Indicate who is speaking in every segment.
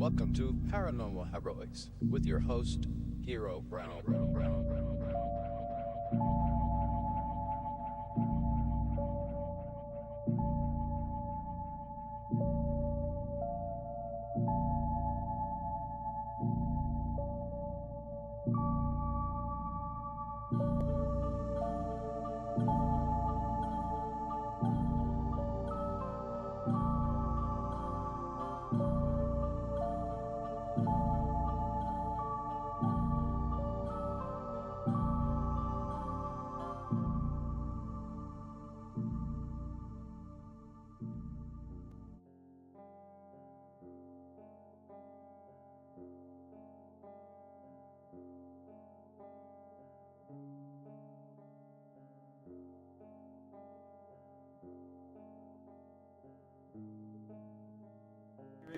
Speaker 1: Welcome to Paranormal Heroics with your host, Hero Brown.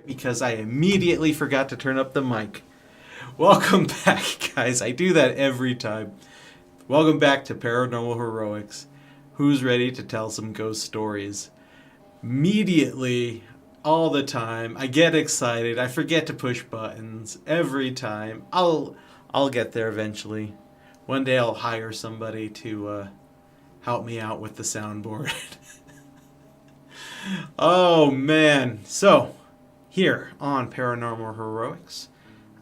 Speaker 2: Because I immediately forgot to turn up the mic. Welcome back, guys. I do that every time. Welcome back to Paranormal Heroics. Who's ready to tell some ghost stories? Immediately, all the time, I get excited. I forget to push buttons every time. I'll get there eventually. One day I'll hire somebody to help me out with the soundboard. Oh man. So, here on Paranormal Heroics,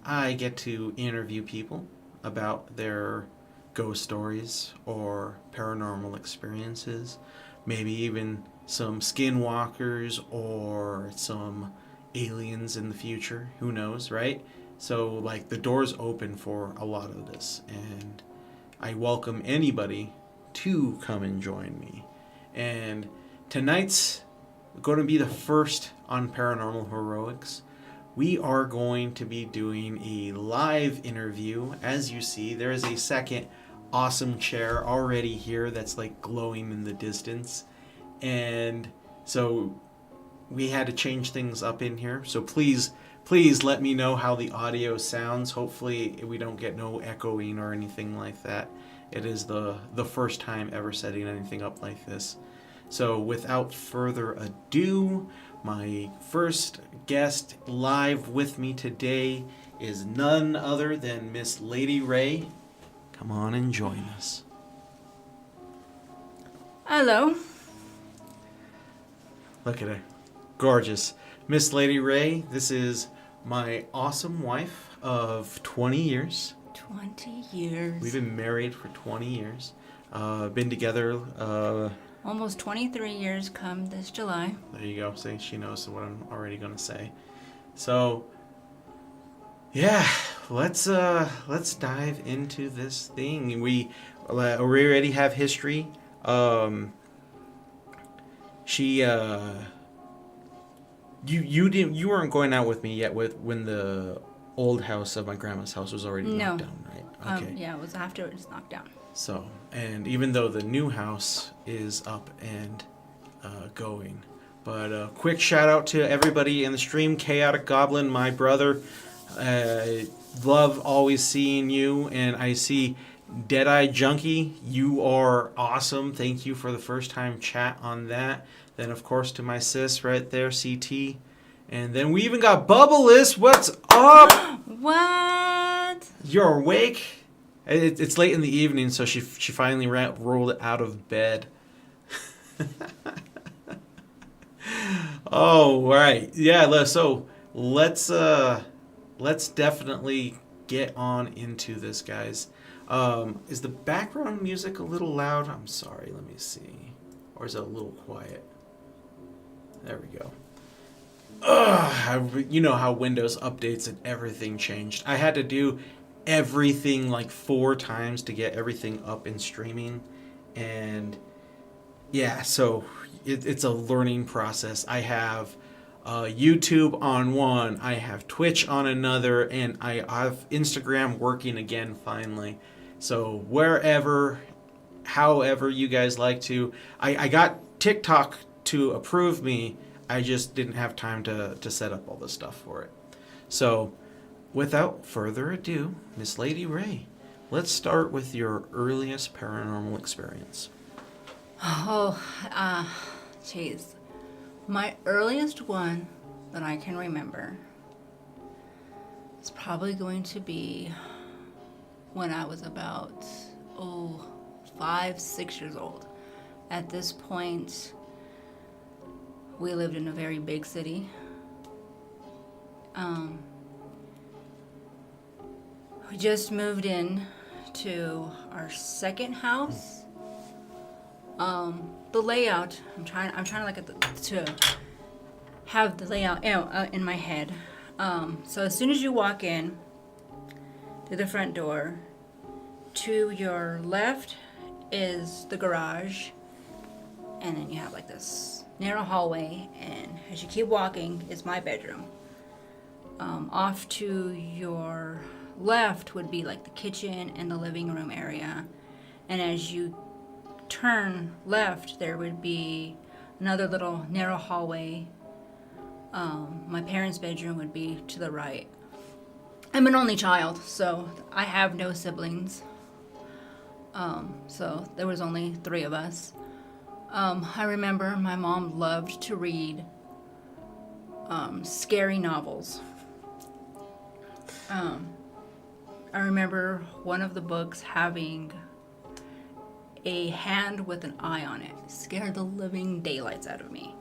Speaker 2: I get to interview people about their ghost stories or paranormal experiences, maybe even some skinwalkers or some aliens in the future. Who knows, right? So, like, the door's open for a lot of this, and I welcome anybody to come and join me. And tonight's going to be the first on Paranormal Heroics. We are going to be doing a live interview. As you see, there is a second awesome chair already here that's like glowing in the distance. And so we had to change things up in here. So please let me know how the audio sounds. Hopefully we don't get no echoing or anything like that. It is the first time ever setting anything up like this. So without further ado, my first guest live with me today is none other than Miss Lady Ray. Come on and join us.
Speaker 3: Hello.
Speaker 2: Look at her. Gorgeous. Miss Lady Ray, this is my awesome wife of 20 years.
Speaker 3: 20 years.
Speaker 2: We've been married for 20 years. Been together...
Speaker 3: Almost 23 years come this July.
Speaker 2: There you go. See, she knows what I'm already going to say. So, yeah, let's dive into this thing. We already have history. You weren't going out with me yet when the old house of my grandma's house was already knocked down, right? Okay.
Speaker 3: Yeah, it was after it was knocked down.
Speaker 2: So, and even though the new house is up and going. But quick shout out to everybody in the stream. Chaotic Goblin, my brother. Love always seeing you. And I see Deadeye Junkie. You are awesome. Thank you for the first time chat on that. Then, of course, to my sis right there, CT. And then we even got Bubbleless. What's up?
Speaker 3: What?
Speaker 2: You're awake? It's late in the evening, so she finally rolled out of bed. Oh, right. Yeah, so let's definitely get on into this, guys. Is the background music a little loud? I'm sorry, let me see. Or is it a little quiet? There we go. You know how Windows updates and everything changed. I had to do everything like 4 times to get everything up and streaming, and yeah, so it's a learning process. I have YouTube on one, I have Twitch on another, and I have Instagram working again finally. So wherever, however you guys like to, I got TikTok to approve me. I just didn't have time to set up all the stuff for it. So without further ado, Miss Lady Ray, let's start with your earliest paranormal experience.
Speaker 3: Oh, jeez. My earliest one that I can remember It's probably going to be when I was about 5, 6 years old. At this point, we lived in a very big city. We just moved in to our second house. The layout, I'm trying to look at to have the layout in my head. So as soon as you walk in to the front door, to your left is the garage, and then you have like this narrow hallway, and as you keep walking is my bedroom. Off to your left would be like the kitchen and the living room area, and as you turn left there would be another little narrow hallway. My parents' bedroom would be to the right. I'm an only child, so I have no siblings. So there was only 3 of us. I remember my mom loved to read scary novels. I remember one of the books having a hand with an eye on it. It scared the living daylights out of me.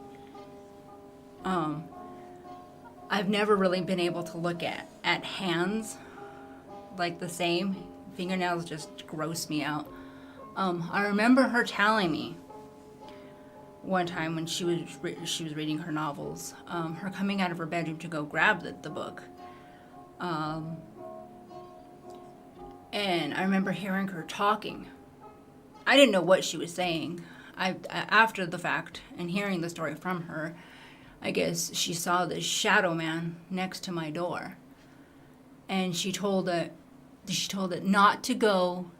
Speaker 3: I've never really been able to look at hands like the same. Fingernails just gross me out. I remember her telling me one time when she was reading her novels, her coming out of her bedroom to go grab the book. And I remember hearing her talking. I didn't know what she was saying. After the fact and hearing the story from her, I guess she saw this shadow man next to my door, and she told it not to go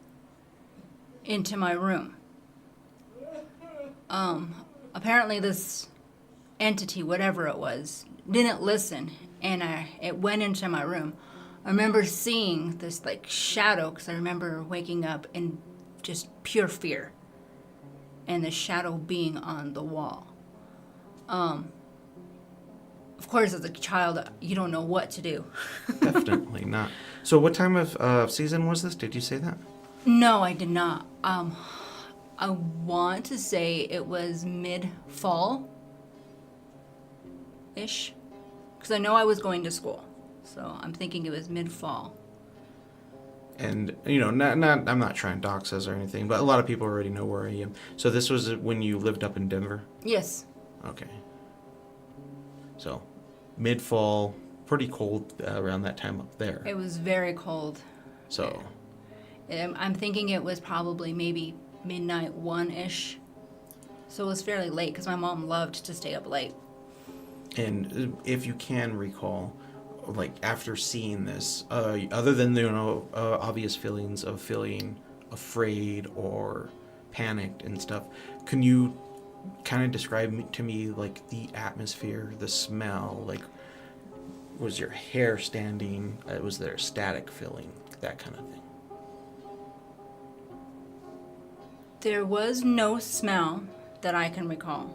Speaker 3: into my room. Apparently this entity, whatever it was, didn't listen, and it went into my room. I remember seeing this like shadow, because I remember waking up in just pure fear, and the shadow being on the wall. Of course, as a child, you don't know what to do.
Speaker 2: Definitely not. So what time of season was this? Did you say that?
Speaker 3: No, I did not. I want to say it was mid-fall-ish, because I know I was going to school, so I'm thinking it was mid-fall.
Speaker 2: And, not I'm not trying to dox us or anything, but a lot of people already know where I am. So this was when you lived up in Denver?
Speaker 3: Yes.
Speaker 2: Okay. So, mid-fall, pretty cold around that time up there.
Speaker 3: It was very cold.
Speaker 2: So.
Speaker 3: I'm thinking it was probably maybe midnight 1-ish. So it was fairly late, because my mom loved to stay up late.
Speaker 2: And if you can recall, like after seeing this, other than obvious feelings of feeling afraid or panicked and stuff, can you kind of describe to me like the atmosphere, the smell? Like, was your hair standing? Was there a static feeling? That kind of thing.
Speaker 3: There was no smell that I can recall.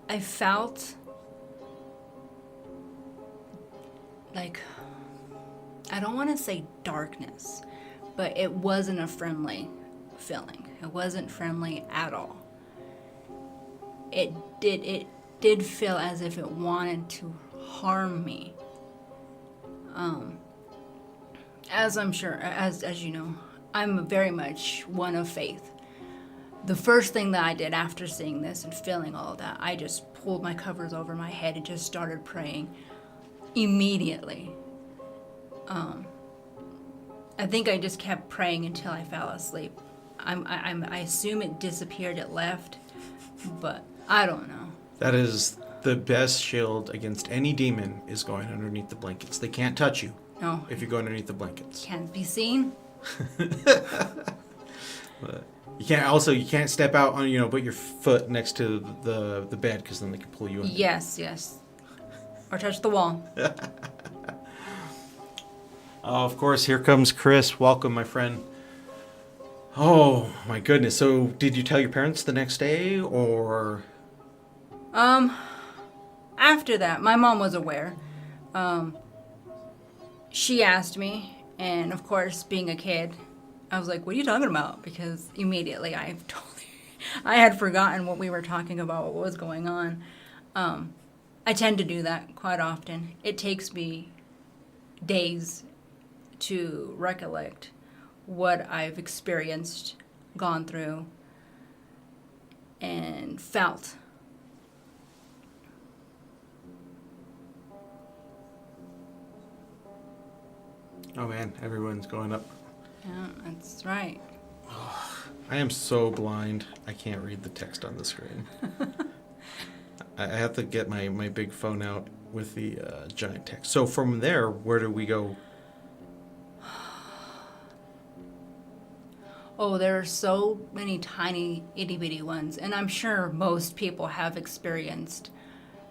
Speaker 3: I felt like, I don't want to say darkness, but it wasn't a friendly feeling. It wasn't friendly at all. It did feel as if it wanted to harm me. As I'm sure, as you know, I'm very much one of faith. The first thing that I did after seeing this and feeling all of that, I just pulled my covers over my head and just started praying immediately. I think I just kept praying until I fell asleep. I assume it disappeared, it left, but I don't know.
Speaker 2: That is the best shield against any demon, is going underneath the blankets. They can't touch you.
Speaker 3: No.
Speaker 2: If you go underneath the blankets.
Speaker 3: Can't be seen.
Speaker 2: But you can't step out on, put your foot next to the bed, because then they can pull you in.
Speaker 3: Yes. Or touch the wall.
Speaker 2: Of course, here comes Chris. Welcome, my friend. Oh, my goodness. So, did you tell your parents the next day, or?
Speaker 3: after that, my mom was aware. She asked me, and of course, being a kid, I was like, "What are you talking about?" Because immediately I had forgotten what we were talking about, what was going on. I tend to do that quite often. It takes me days to recollect what I've experienced, gone through, and felt.
Speaker 2: Oh man, everyone's going up.
Speaker 3: Yeah, that's right.
Speaker 2: I am so blind. I can't read the text on the screen. I have to get my big phone out with the giant text. So from there, where do we go?
Speaker 3: Oh, there are so many tiny itty bitty ones, and I'm sure most people have experienced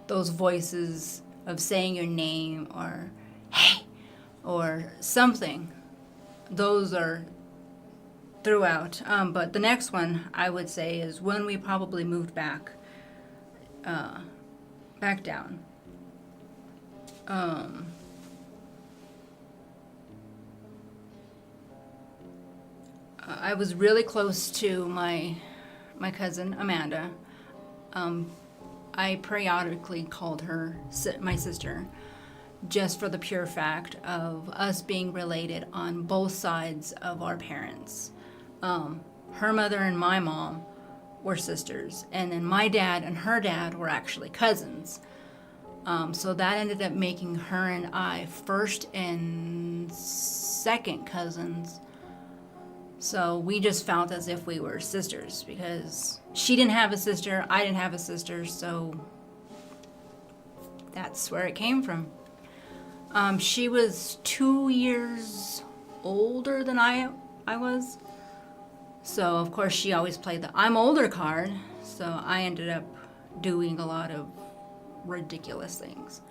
Speaker 3: those voices of saying your name or hey or something. Those are throughout. But the next one I would say is when we probably moved back down. I was really close to my cousin Amanda. I periodically called her my sister, just for the pure fact of us being related on both sides of our parents. Her mother and my mom were sisters, and then my dad and her dad were actually cousins. So that ended up making her and I first and second cousins. So we just felt as if we were sisters because she didn't have a sister, I didn't have a sister, so that's where it came from. She was 2 years older than I was. So, of course, she always played the I'm older card. So I ended up doing a lot of ridiculous things.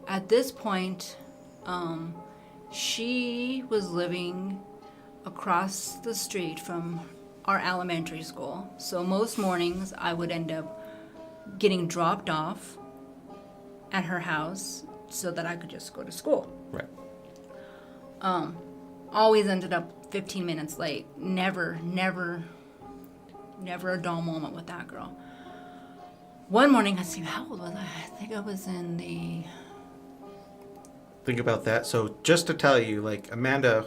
Speaker 3: At this point, she was living across the street from our elementary school. So most mornings I would end up getting dropped off at her house so that I could just go to school.
Speaker 2: Right.
Speaker 3: Always ended up 15 minutes late. Never a dull moment with that girl. One morning, let's see, how old was I? I think I was in the...
Speaker 2: Think about that. So just to tell you, like Amanda,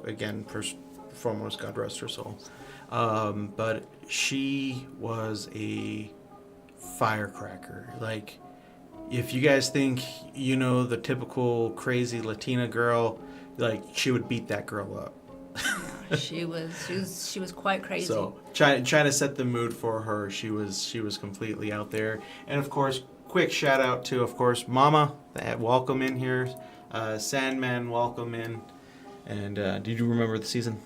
Speaker 2: again, first and foremost, God rest her soul. But she was a firecracker. Like, if you guys think, you know, the typical crazy Latina girl, like, she would beat that girl up.
Speaker 3: Yeah, she was quite crazy.
Speaker 2: So trying to set the mood for her, she was completely out there. And of course, quick shout out to, of course, Mama, welcome in here. Sandman, welcome in. And did you remember the season?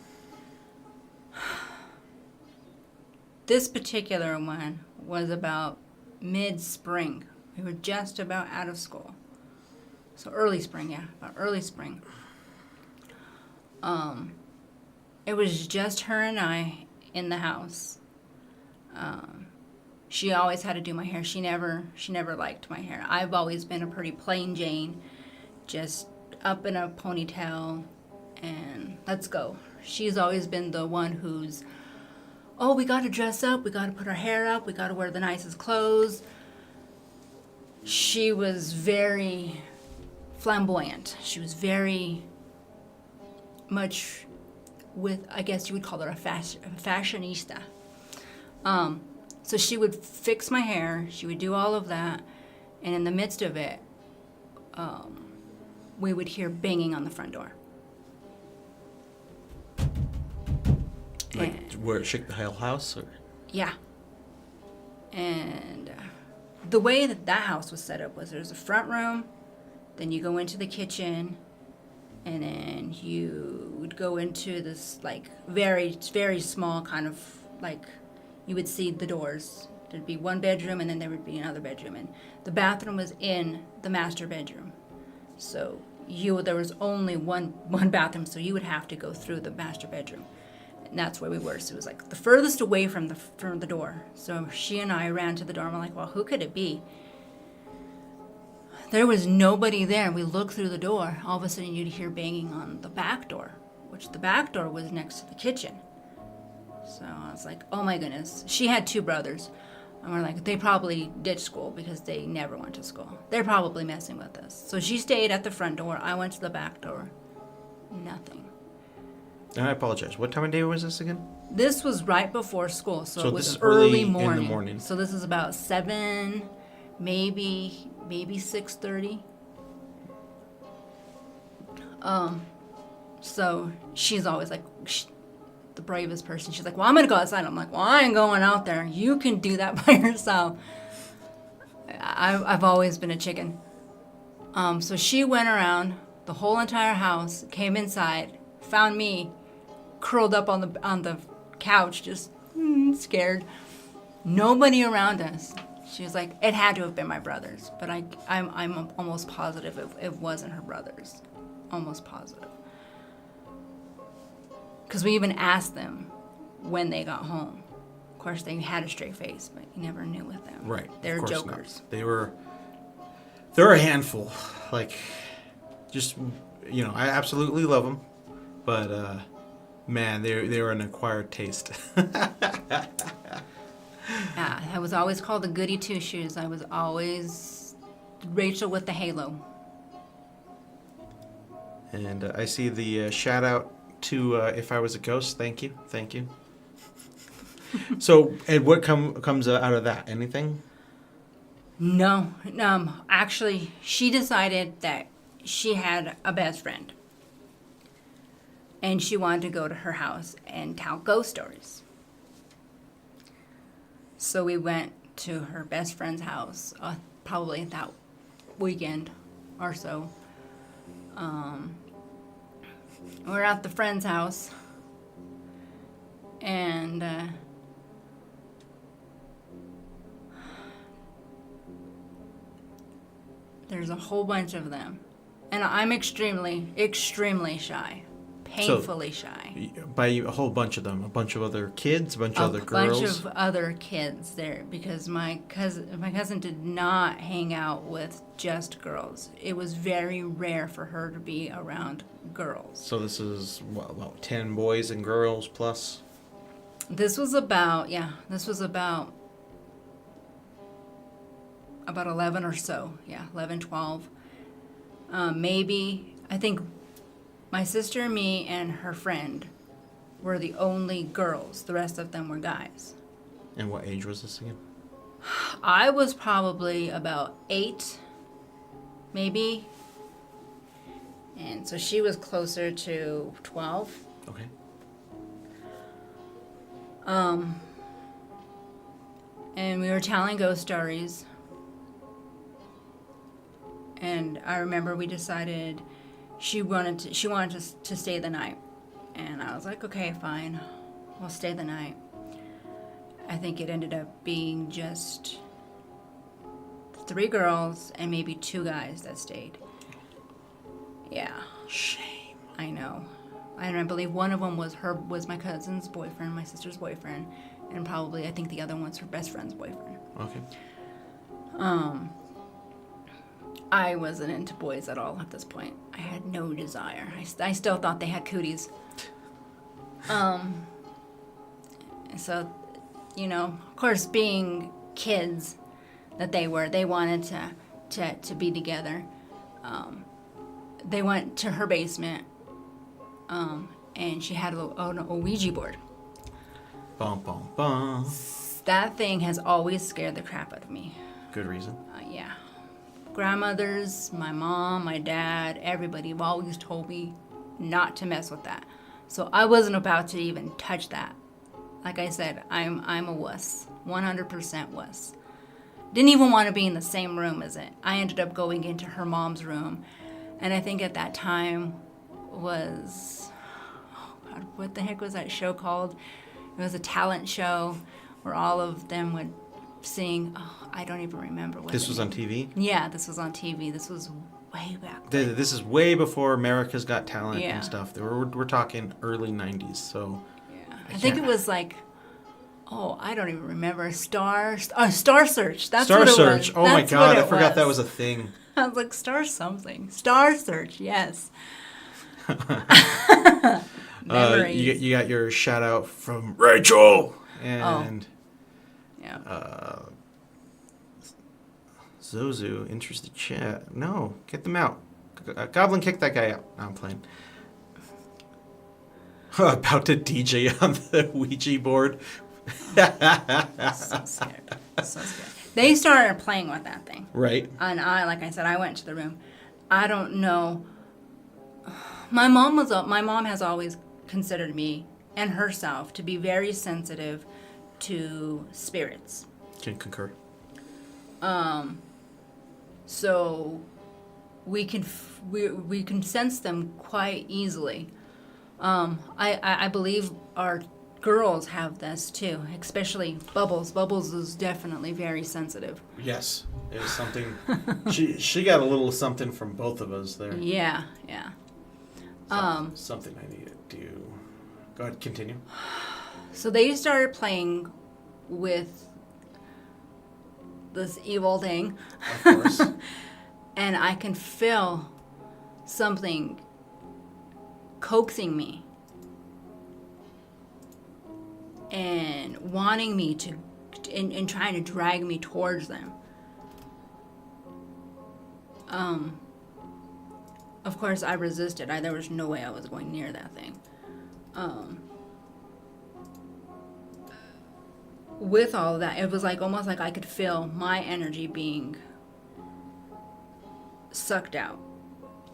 Speaker 3: This particular one was about mid-spring. We were just about out of school. So early spring, yeah, about early spring. It was just her and I in the house. She always had to do my hair. She never liked my hair. I've always been a pretty plain Jane, just up in a ponytail and let's go. She's always been the one who's, oh, we got to dress up, we got to put our hair up, we got to wear the nicest clothes. She was very flamboyant. She was very much with, I guess you would call her a fashionista. So she would fix my hair, she would do all of that, and in the midst of it, we would hear banging on the front door.
Speaker 2: Like, where, Shake the Hell House? Or?
Speaker 3: Yeah. And the way that house was set up was there's a front room, then you go into the kitchen, and then you would go into this, like, very, very small kind of, like, you would see the doors. There'd be one bedroom, and then there would be another bedroom. And the bathroom was in the master bedroom. So there was only one bathroom, so you would have to go through the master bedroom. And that's where we were. So it was like the furthest away from the door. So she and I ran to the door and we're like, well, who could it be? There was nobody there. We looked through the door. All of a sudden you'd hear banging on the back door, which the back door was next to the kitchen. So I was like, oh my goodness. She had 2 brothers. And we're like, they probably ditched school because they never went to school. They're probably messing with us. So she stayed at the front door. I went to the back door. Nothing.
Speaker 2: And I apologize. What time of day was this again?
Speaker 3: This was right before school, so it
Speaker 2: this
Speaker 3: was
Speaker 2: is early
Speaker 3: morning.
Speaker 2: in the morning.
Speaker 3: So this is about 7, maybe 6:30. So she's always like the bravest person. She's like, well, I'm gonna go outside. I'm like, well, I ain't going out there. You can do that by yourself. I've always been a chicken. So she went around the whole entire house, came inside, found me curled up on the couch, just scared. Nobody around us. She was like, it had to have been my brothers, but I'm almost positive it wasn't her brothers. Almost positive. Because we even asked them when they got home. Of course, they had a straight face, but you never knew with them.
Speaker 2: Right.
Speaker 3: They're
Speaker 2: of course
Speaker 3: jokers.
Speaker 2: Not. They're a handful. Like, just, I absolutely love them, but man, they were an acquired taste.
Speaker 3: Yeah, I was always called the goody two-shoes. I was always Rachel with the halo.
Speaker 2: And I see the shout out to If I Was a Ghost. Thank you. So, and what comes out of that? Anything?
Speaker 3: No. Actually, she decided that she had a best friend. And she wanted to go to her house and tell ghost stories. So we went to her best friend's house, probably that weekend or so. We're at the friend's house, and there's a whole bunch of them. And I'm extremely, extremely shy. Painfully shy.
Speaker 2: By a whole bunch of them, a bunch of other kids, a bunch of other girls.
Speaker 3: A bunch of other kids there, because my cousin did not hang out with just girls. It was very rare for her to be around girls.
Speaker 2: So this is about 10 boys and girls plus.
Speaker 3: This was about 11 or so. Yeah, 11, 12. Maybe, I think my sister, me, and her friend were the only girls. The rest of them were guys.
Speaker 2: And what age was this again?
Speaker 3: I was probably about 8, maybe. And so she was closer to 12.
Speaker 2: Okay.
Speaker 3: And we were telling ghost stories. And I remember we decided she wanted to stay the night. And I was like, okay, fine. We'll stay the night. I think it ended up being just 3 girls and maybe 2 guys that stayed. Yeah.
Speaker 2: Shame.
Speaker 3: I know. And I believe one of them was my cousin's boyfriend, my sister's boyfriend. And probably, I think the other one's her best friend's boyfriend.
Speaker 2: Okay.
Speaker 3: I wasn't into boys at all at this point. I had no desire. I still thought they had cooties. So, of course, being kids that they were, they wanted to be together. They went to her basement, and she had a Ouija board.
Speaker 2: Bum, bum, bum.
Speaker 3: That thing has always scared the crap out of me.
Speaker 2: Good reason.
Speaker 3: Yeah. Grandmothers, my mom, my dad, everybody have always told me not to mess with that. So I wasn't about to even touch that. Like I said, I'm a wuss. 100% wuss. Didn't even want to be in the same room as it. I ended up going into her mom's room. And I think at that time was, oh God, what the heck was that show called? It was a talent show where all of them would sing. Oh, I don't even remember what.
Speaker 2: This was on TV?
Speaker 3: Yeah, this was on TV. This was way back then.
Speaker 2: This is way before America's Got Talent
Speaker 3: Yeah.
Speaker 2: and stuff. We're talking early 90s, so
Speaker 3: Yeah. I think it was like, I don't even remember. Star Search. That's
Speaker 2: Star
Speaker 3: what it
Speaker 2: Search.
Speaker 3: was.
Speaker 2: Oh my
Speaker 3: That's
Speaker 2: God,
Speaker 3: what
Speaker 2: I
Speaker 3: it
Speaker 2: forgot that was a thing.
Speaker 3: I was like, Star something. Star Search, yes. Memories.
Speaker 2: You got your shout out from Rachel and
Speaker 3: Yeah.
Speaker 2: Zozu, interested chat. No, get them out. Goblin, kick that guy out. No, I'm playing. About to DJ on the Ouija board.
Speaker 3: So scared. So scared. They started playing with that thing.
Speaker 2: Right.
Speaker 3: And like I said, I went to the room. I don't know. My mom has always considered me and herself to be very sensitive to spirits.
Speaker 2: Can concur.
Speaker 3: So we can sense them quite easily. I believe our girls have this too, especially Bubbles. Bubbles is definitely very sensitive.
Speaker 2: Yes, it was something. she got a little something from both of us there.
Speaker 3: Yeah.
Speaker 2: Something I need to do. Go ahead, continue.
Speaker 3: So they started playing with this evil thing.
Speaker 2: Of course.
Speaker 3: And I can feel something coaxing me and wanting me to, and trying to drag me towards them. Of course, I resisted. There was no way I was going near that thing. With all of that, it was like almost like I could feel my energy being sucked out.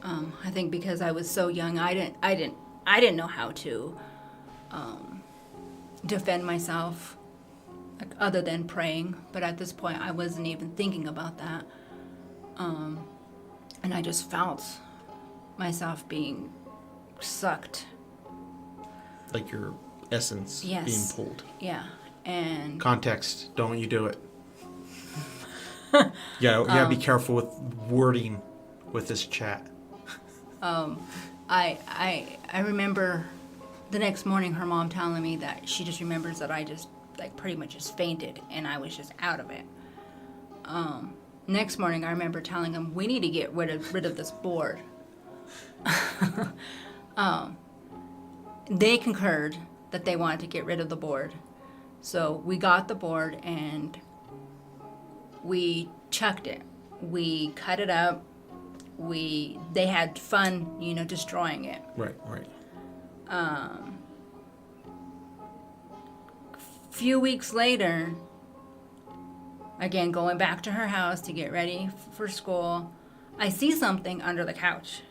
Speaker 3: I think because I was so young, I didn't know how to defend myself, like, other than praying. But at this point, I wasn't even thinking about that, and I just felt myself being sucked.
Speaker 2: Like your essence being pulled.
Speaker 3: Yeah, and
Speaker 2: context. Don't you do it. You gotta be careful with wording with this chat.
Speaker 3: I remember the next morning her mom telling me that she just remembers that I just like pretty much just fainted and I was just out of it. Next morning I remember telling them we need to get rid of this board. They concurred that they wanted to get rid of the board. So we got the board and we chucked it. We cut it up. They had fun, destroying it.
Speaker 2: Right.
Speaker 3: Few weeks later, again going back to her house to get ready for school, I see something under the couch.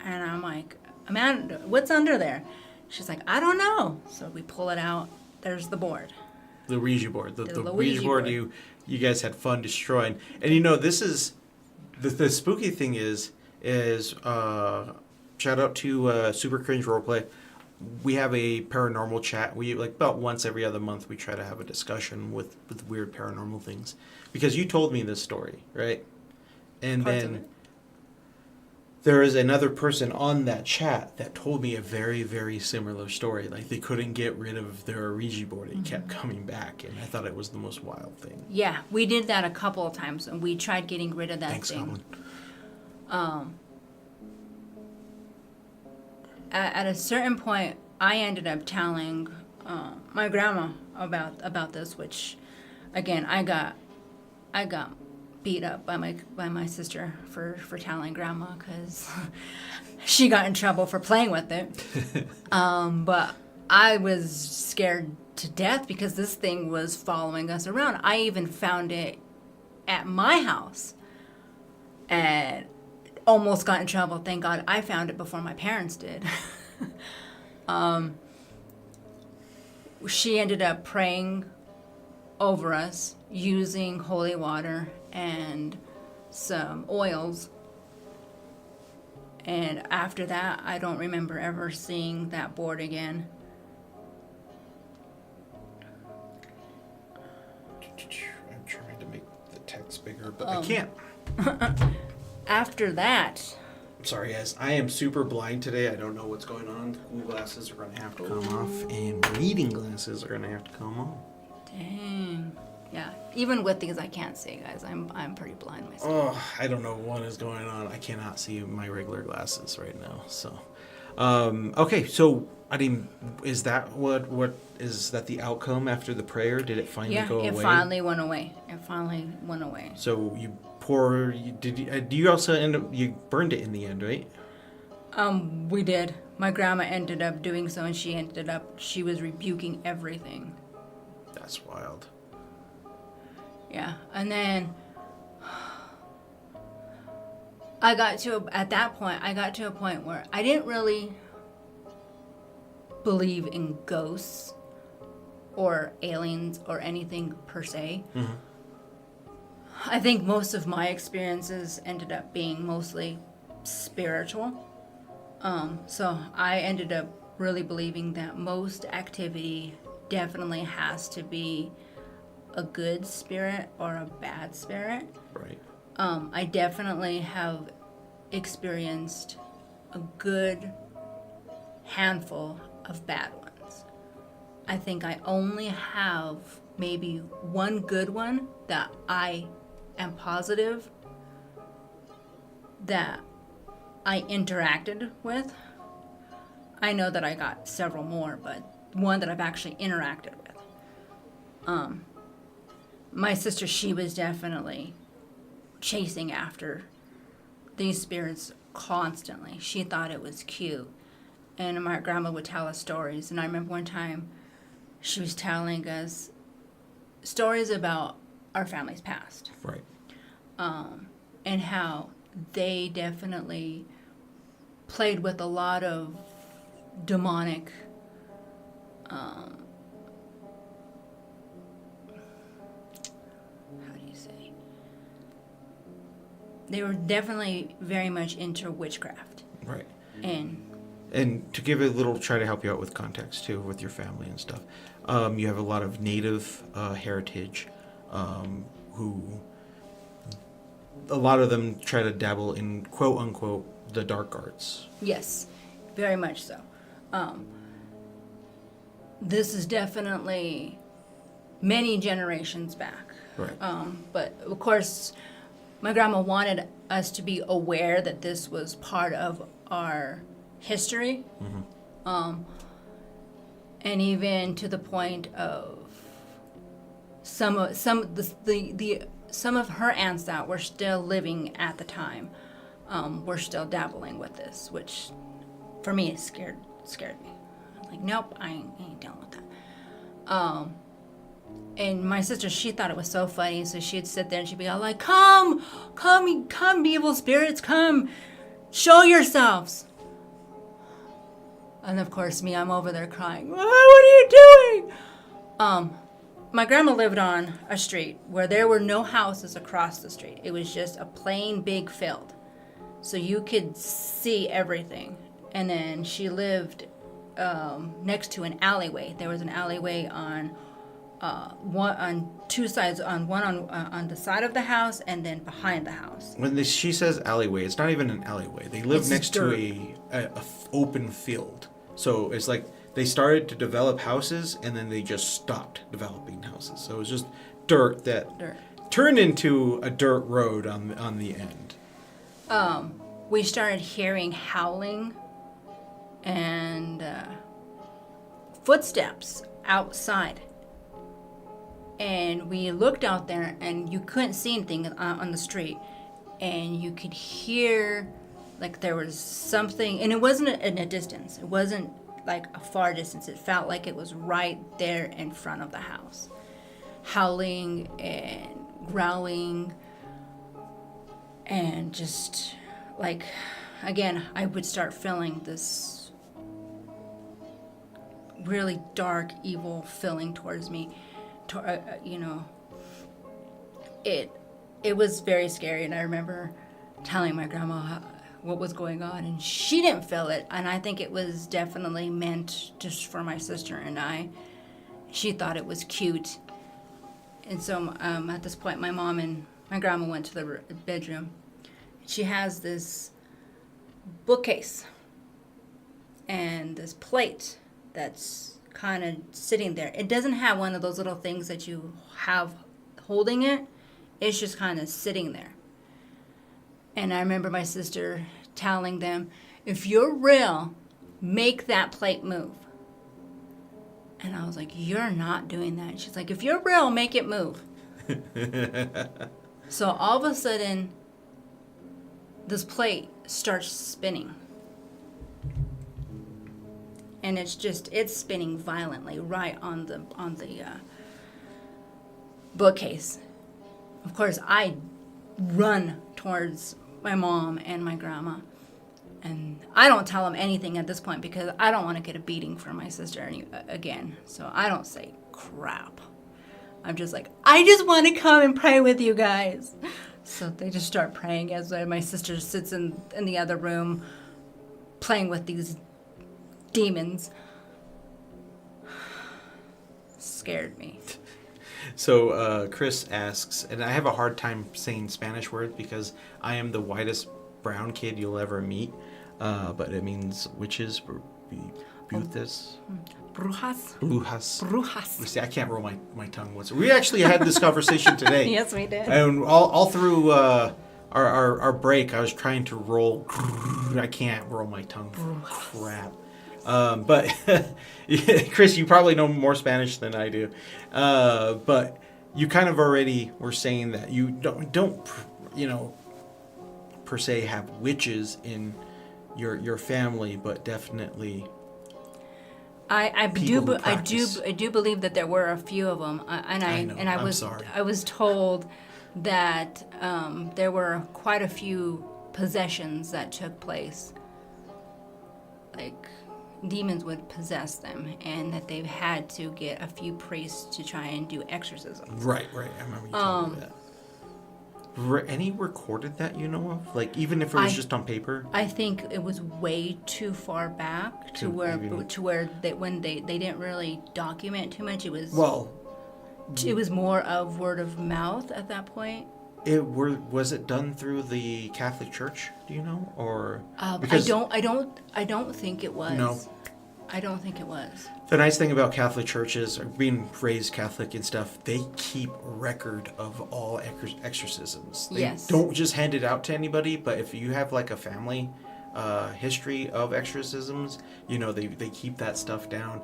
Speaker 3: And I'm like, Amanda, what's under there? She's like, I don't know. So we pull it out. There's the board.
Speaker 2: The Ouija board. The
Speaker 3: Ouija
Speaker 2: Ouija board
Speaker 3: board.
Speaker 2: you guys had fun destroying. And this is the spooky thing is shout out to Super Cringe Roleplay. We have a paranormal chat. We about once every other month we try to have a discussion with weird paranormal things. Because you told me this story, right? And
Speaker 3: Parts of
Speaker 2: then
Speaker 3: it.
Speaker 2: there is another person on that chat that told me a very, very similar story. Like they couldn't get rid of their Ouija board. It kept coming back, and I thought it was the most wild thing.
Speaker 3: Yeah, we did that a couple of times, and we tried getting rid of that
Speaker 2: Thanks,
Speaker 3: thing.
Speaker 2: Goblin.
Speaker 3: At a certain point, I ended up telling my grandma about this, which, again, I got beat up by my sister for telling grandma because she got in trouble for playing with it. But I was scared to death because this thing was following us around. I even found it at my house and almost got in trouble. Thank God I found it before my parents did. She ended up praying over us using holy water and some oils. And after that, I don't remember ever seeing that board again.
Speaker 2: I'm trying to make the text bigger, but I can't.
Speaker 3: After that,
Speaker 2: Sorry, guys. I am super blind today. I don't know what's going on. The cool glasses are going to have to come off, and reading glasses are going to have to come on.
Speaker 3: Dang. Yeah. Even with these, I can't see, guys. I'm pretty blind myself.
Speaker 2: Oh, I don't know what is going on. I cannot see my regular glasses right now. So, okay. So, I mean, is that the outcome after the prayer? Did it finally go away?
Speaker 3: Yeah, it finally went away. It finally went away.
Speaker 2: So do you also end up, you burned it in the end, right?
Speaker 3: We did. My grandma ended up doing so, and she was rebuking everything.
Speaker 2: That's wild.
Speaker 3: Yeah, and then I got to a point where I didn't really believe in ghosts or aliens or anything per se. Mm-hmm. I think most of my experiences ended up being mostly spiritual. So I ended up really believing that most activity definitely has to be a good spirit or a bad spirit.
Speaker 2: Right.
Speaker 3: I definitely have experienced a good handful of bad ones. I think I only have maybe one good one that I am positive that I interacted with. I know that I got several more, but one that I've actually interacted with. My sister, she was definitely chasing after these spirits constantly. She thought it was cute. And my grandma would tell us stories. And I remember one time she was telling us stories about our family's past.
Speaker 2: Right.
Speaker 3: And how they definitely played with a lot of demonic they were definitely very much into witchcraft.
Speaker 2: Right.
Speaker 3: And
Speaker 2: to give try to help you out with context too, with your family and stuff, you have a lot of native heritage, who a lot of them try to dabble in quote unquote the dark arts.
Speaker 3: Yes, very much so. This is definitely many generations back.
Speaker 2: Right.
Speaker 3: But of course, my grandma wanted us to be aware that this was part of our history. Mm-hmm. And even to the point of some of her aunts that were still living at the time were still dabbling with this, which for me it scared me. I'm like, nope, I ain't dealing with that. And my sister, she thought it was so funny, so she'd sit there and she'd be all like, come, evil spirits, come, show yourselves. And of course, me, I'm over there crying, what are you doing? My grandma lived on a street where there were no houses across the street. It was just a plain big field. So you could see everything. And then she lived next to an alleyway. There was an alleyway on two sides, on the side of the house and then behind the house.
Speaker 2: When she says alleyway, it's not even an alleyway. They live next
Speaker 3: dirt.
Speaker 2: to a open field. So it's like they started to develop houses and then they just stopped developing houses. So it was just dirt that turned into a dirt road on the end.
Speaker 3: We started hearing howling and footsteps outside. And we looked out there and you couldn't see anything on the street. And you could hear like there was something, and it wasn't in a distance. It wasn't like a far distance. It felt like it was right there in front of the house. Howling and growling and just like, again, I would start feeling this really dark, evil feeling towards me. It was very scary, and I remember telling my grandma what was going on, and she didn't feel it, and I think it was definitely meant just for my sister and I. She thought it was cute, and so at this point, my mom and my grandma went to the bedroom. She has this bookcase and this plate that's kind of sitting there. It doesn't have one of those little things that you have holding it. It's just kind of sitting there. And I remember my sister telling them, if you're real, make that plate move. And I was like, you're not doing that. She's like, if you're real, make it move. So all of a sudden, this plate starts spinning. And it's spinning violently right on the bookcase. Of course, I run towards my mom and my grandma. And I don't tell them anything at this point because I don't want to get a beating from my sister again. So I don't say crap. I'm just like, I just want to come and pray with you guys. So they just start praying as my sister sits in the other room playing with these demons. Scared me.
Speaker 2: So Chris asks, and I have a hard time saying Spanish words because I am the whitest brown kid you'll ever meet. But it means witches, brujas.
Speaker 3: Brujas.
Speaker 2: Brujas.
Speaker 3: Brujas.
Speaker 2: See, I can't roll my tongue. We actually had this conversation today.
Speaker 3: Yes, we did.
Speaker 2: And all through our break, I was trying to roll. I can't roll my tongue. Crap. But Chris, you probably know more Spanish than I do. But you kind of already were saying that you don't per se have witches in your family, but definitely
Speaker 3: I do believe that there were a few of them, I was told that there were quite a few possessions that took place, like demons would possess them, and that they've had to get a few priests to try and do exorcisms.
Speaker 2: Right. I remember you telling me that. Any recorded that you know of? Like, even if it was just on paper?
Speaker 3: I think it was way too far back to where they didn't really document too much. It was more of word of mouth at that point.
Speaker 2: Was it done through the Catholic Church? Do you know, or
Speaker 3: I don't think it was.
Speaker 2: No,
Speaker 3: I don't think it was.
Speaker 2: The nice thing about Catholic churches, or being raised Catholic and stuff, they keep record of all exorcisms. They don't just hand it out to anybody, but if you have like a family history of exorcisms, they keep that stuff down,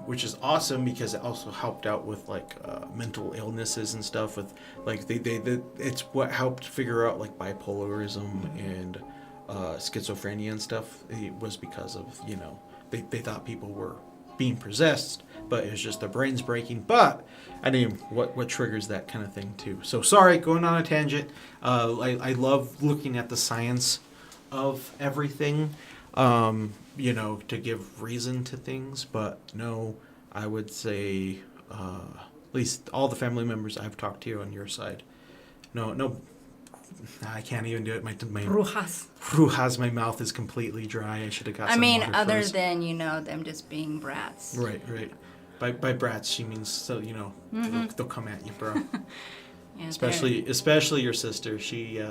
Speaker 2: which is awesome because it also helped out with like mental illnesses and stuff. With like it's what helped figure out like bipolarism and schizophrenia and stuff. It was because of they thought people were being possessed, but it was just their brains breaking. But I mean, what triggers that kind of thing too. So sorry, going on a tangent. I love looking at the science of everything, to give reason to things. But no, I would say at least all the family members I've talked to on your side, no. I can't even do it. My brujas. My mouth is completely dry. I should have got.
Speaker 3: Other than them just being brats.
Speaker 2: Right. By brats, she means they'll come at you, bro. Yeah, especially your sister. She.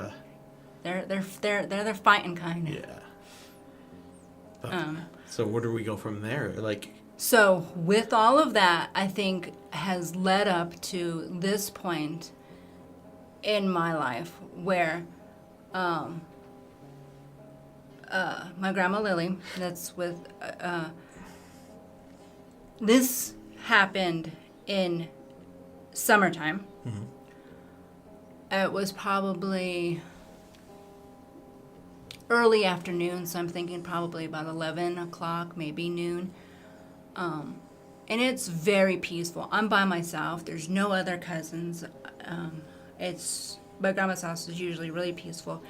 Speaker 3: They're the fighting kind.
Speaker 2: Yeah. But, so where do we go from there?
Speaker 3: So with all of that, I think has led up to this point in my life where my grandma Lily, that's with this happened in summertime. Mm-hmm. It was probably early afternoon, so I'm thinking probably about 11 o'clock, maybe noon. And it's very peaceful. I'm by myself. There's no other cousins. My grandma's house is usually really peaceful.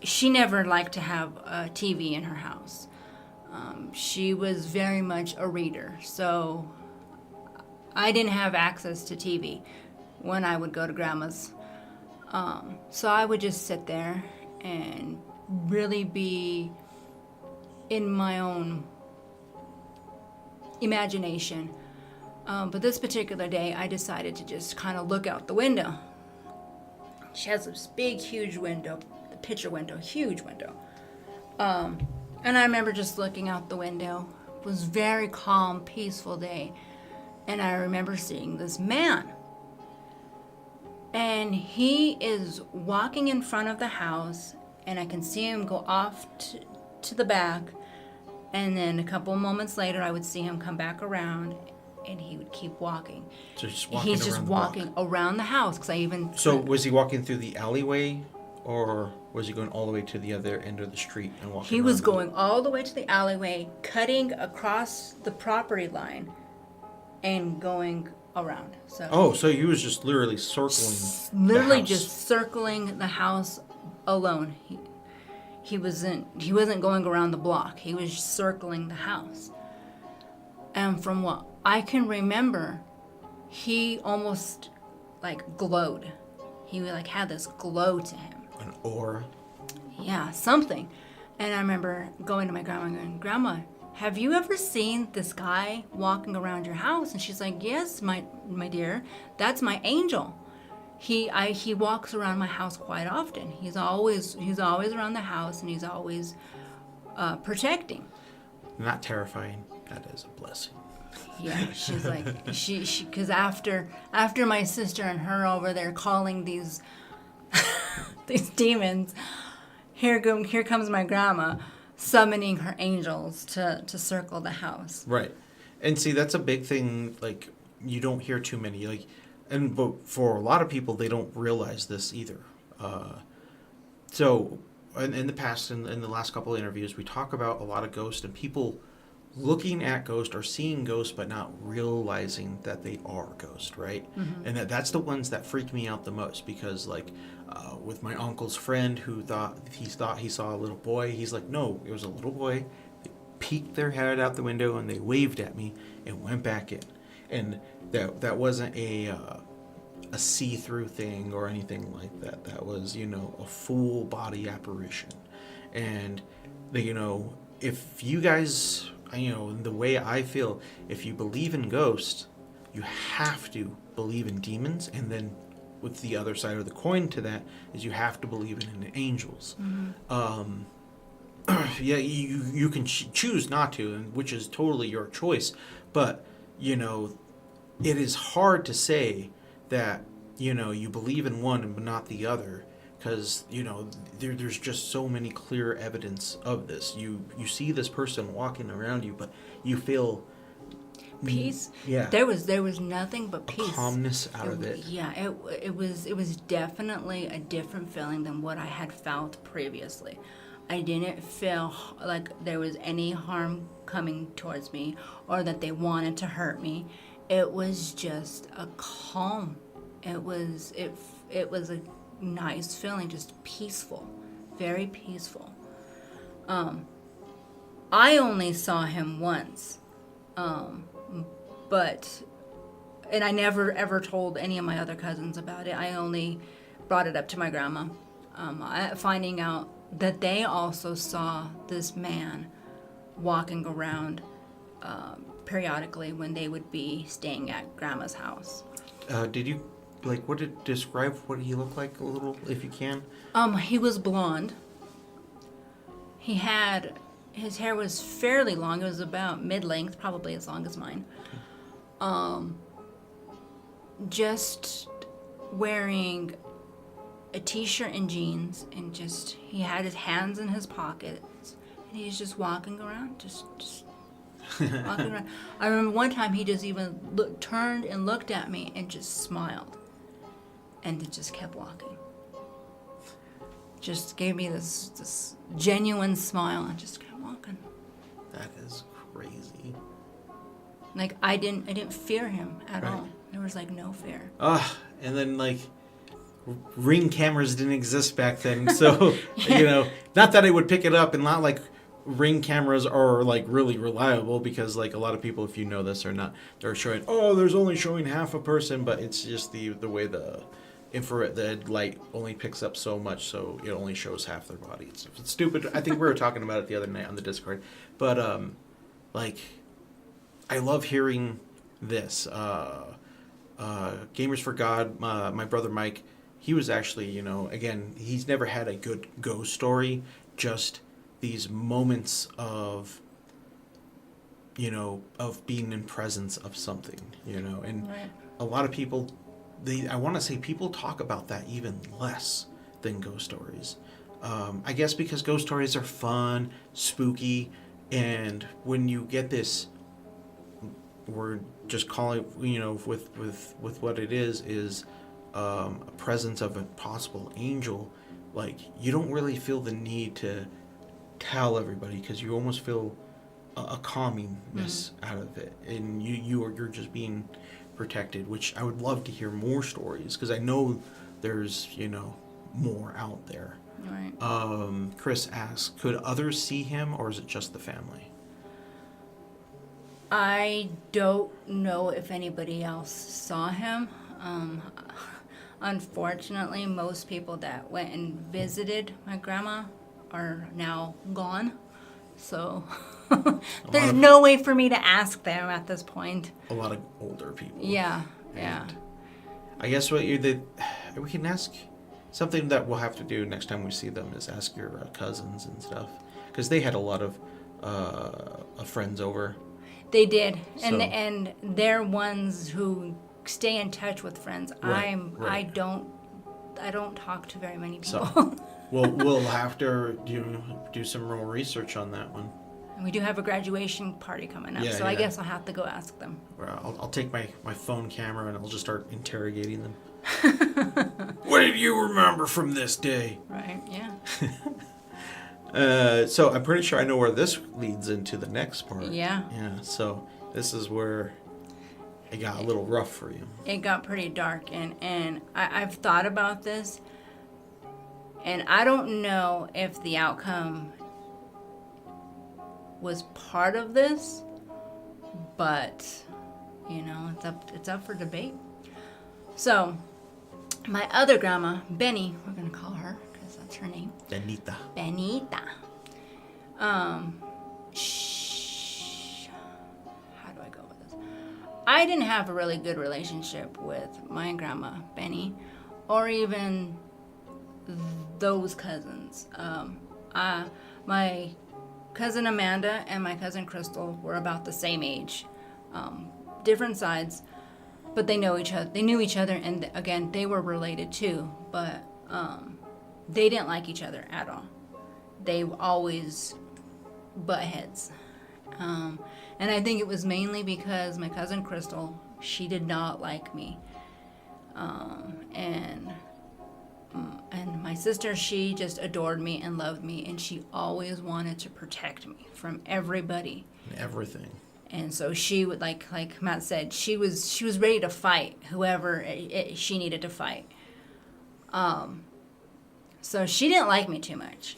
Speaker 3: She never liked to have a TV in her house. She was very much a reader, so I didn't have access to TV when I would go to grandma's. So I would just sit there and really be in my own imagination. But this particular day, I decided to just kind of look out the window. She has this big, huge window, the picture window, huge window. And I remember just looking out the window. It was a very calm, peaceful day. And I remember seeing this man. And he is walking in front of the house, and I can see him go off to the back. And then a couple of moments later, I would see him come back around, and he would keep walking.
Speaker 2: So just walking
Speaker 3: He's
Speaker 2: around
Speaker 3: just
Speaker 2: the
Speaker 3: walking
Speaker 2: block.
Speaker 3: around the house, because I even...
Speaker 2: So was he walking through the alleyway, or was he going all the way to the other end of the street and walking
Speaker 3: He was
Speaker 2: around
Speaker 3: going all the way to the alleyway, cutting across the property line, and going around. So
Speaker 2: so he was just literally circling
Speaker 3: literally
Speaker 2: the house.
Speaker 3: just circling the house alone. He wasn't going around the block. He was circling the house. And from what I can remember, he almost like glowed. He like had this glow to him.
Speaker 2: An aura.
Speaker 3: Yeah, something. And I remember going to my grandma and going, "Grandma, have you ever seen this guy walking around your house?" And she's like, "Yes, my dear, that's my angel. He walks around my house quite often. He's always around the house, and he's always protecting."
Speaker 2: Not terrifying. That is a blessing.
Speaker 3: Yeah, she's like she because after my sister and her over there calling these these demons, here comes my grandma summoning her angels to circle the house.
Speaker 2: Right. And see, that's a big thing, like, you don't hear too many, like, but for a lot of people, they don't realize this either. So, in the past, in the last couple of interviews, we talk about a lot of ghosts and people looking at ghosts or seeing ghosts but not realizing that they are ghosts, right? Mm-hmm. And that's the ones that freak me out the most, because like with my uncle's friend who thought he saw a little boy, he's like, no, it was a little boy. They peeked their head out the window and they waved at me and went back in, and that wasn't a see-through thing or anything like that. That was, a full body apparition. And if you guys, the way I feel, if you believe in ghosts, you have to believe in demons, and then with the other side of the coin to that is you have to believe in angels. Mm-hmm. Yeah, you can choose not to, which is totally your choice, but it is hard to say that you believe in one but not the other, because there's just so many clear evidence of this. You see this person walking around you, but you feel
Speaker 3: peace.
Speaker 2: Yeah,
Speaker 3: there was nothing but peace,
Speaker 2: calmness out of it.
Speaker 3: Yeah, it was definitely a different feeling than what I had felt previously. I didn't feel like there was any harm coming towards me or that they wanted to hurt me. It was just a calm. It was a nice feeling, just peaceful, very peaceful. I only saw him once, but I never ever told any of my other cousins about it. I only brought it up to my grandma, finding out that they also saw this man walking around periodically when they would be staying at grandma's house.
Speaker 2: Did you describe what he looked like a little, if you can?
Speaker 3: He was blonde. His hair was fairly long. It was about mid-length, probably as long as mine. Just wearing a t-shirt and jeans, and he had his hands in his pockets, and he's just walking around, just walking around. I remember one time he just even turned and looked at me and just smiled, and it just kept walking. Just gave me this genuine smile and just kept walking.
Speaker 2: That is crazy.
Speaker 3: Like I didn't fear him at all. There was no fear.
Speaker 2: And then Ring cameras didn't exist back then, so not that I would pick it up, and not like Ring cameras are really reliable, because a lot of people, if you know this or not, they're showing, there's only showing half a person, but it's just the way the infrared light only picks up so much, so it only shows half their body. It's stupid. I think we were talking about it the other night on the Discord, but I love hearing this. Gamers for God, my brother Mike, he was actually, again, he's never had a good ghost story, just these moments of, of being in presence of something, and
Speaker 3: Right.
Speaker 2: a lot of people, I want to say people talk about that even less than ghost stories. I guess because ghost stories are fun, spooky, and when you get this, we're just calling, with what it is a presence of a possible angel. Like, you don't really feel the need to tell everybody because you almost feel a calmingness out of it, and you're just being protected. Which I would love to hear more stories because I know there's more out there.
Speaker 3: Right.
Speaker 2: Chris asks, could others see him, or is it just the family?
Speaker 3: I don't know if anybody else saw him. Unfortunately, most people that went and visited my grandma are now gone. So there's no way for me to ask them at this point.
Speaker 2: A lot of older people.
Speaker 3: Yeah.
Speaker 2: And I guess we can ask something that we'll have to do next time we see them is ask your cousins and stuff, because they had a lot of friends over.
Speaker 3: They did,
Speaker 2: So-
Speaker 3: and they're ones who stay in touch with friends.
Speaker 2: Right.
Speaker 3: I don't talk to very many people.
Speaker 2: So we'll have to do some real research on that one.
Speaker 3: And we do have a graduation party coming up,
Speaker 2: Yeah,
Speaker 3: so I
Speaker 2: yeah.
Speaker 3: guess I'll have to go ask them.
Speaker 2: I'll take my phone camera and I'll just start interrogating them. What do you remember from this day?
Speaker 3: Right? Yeah.
Speaker 2: So I'm pretty sure I know where this leads into the next part.
Speaker 3: Yeah.
Speaker 2: Yeah. So this is where it got a little rough for you.
Speaker 3: It got pretty dark, and I've thought about this, and I don't know if the outcome was part of this, but it's up for debate. So my other grandma, Benny, we're gonna call her because that's her name.
Speaker 2: Benita.
Speaker 3: Benita. How do I go with this? I didn't have a really good relationship with my grandma, Benny, or even those cousins. My cousin Amanda and my cousin Crystal were about the same age. Different sides, but they know each other. They knew each other, and again, they were related too, but they didn't like each other at all. They always butt heads. And I think it was mainly because my cousin Crystal, she did not like me. And my sister, she just adored me and loved me, and she always wanted to protect me from everybody.
Speaker 2: Everything.
Speaker 3: And so she would, like Matt said, she was ready to fight whoever she needed to fight. So she didn't like me too much.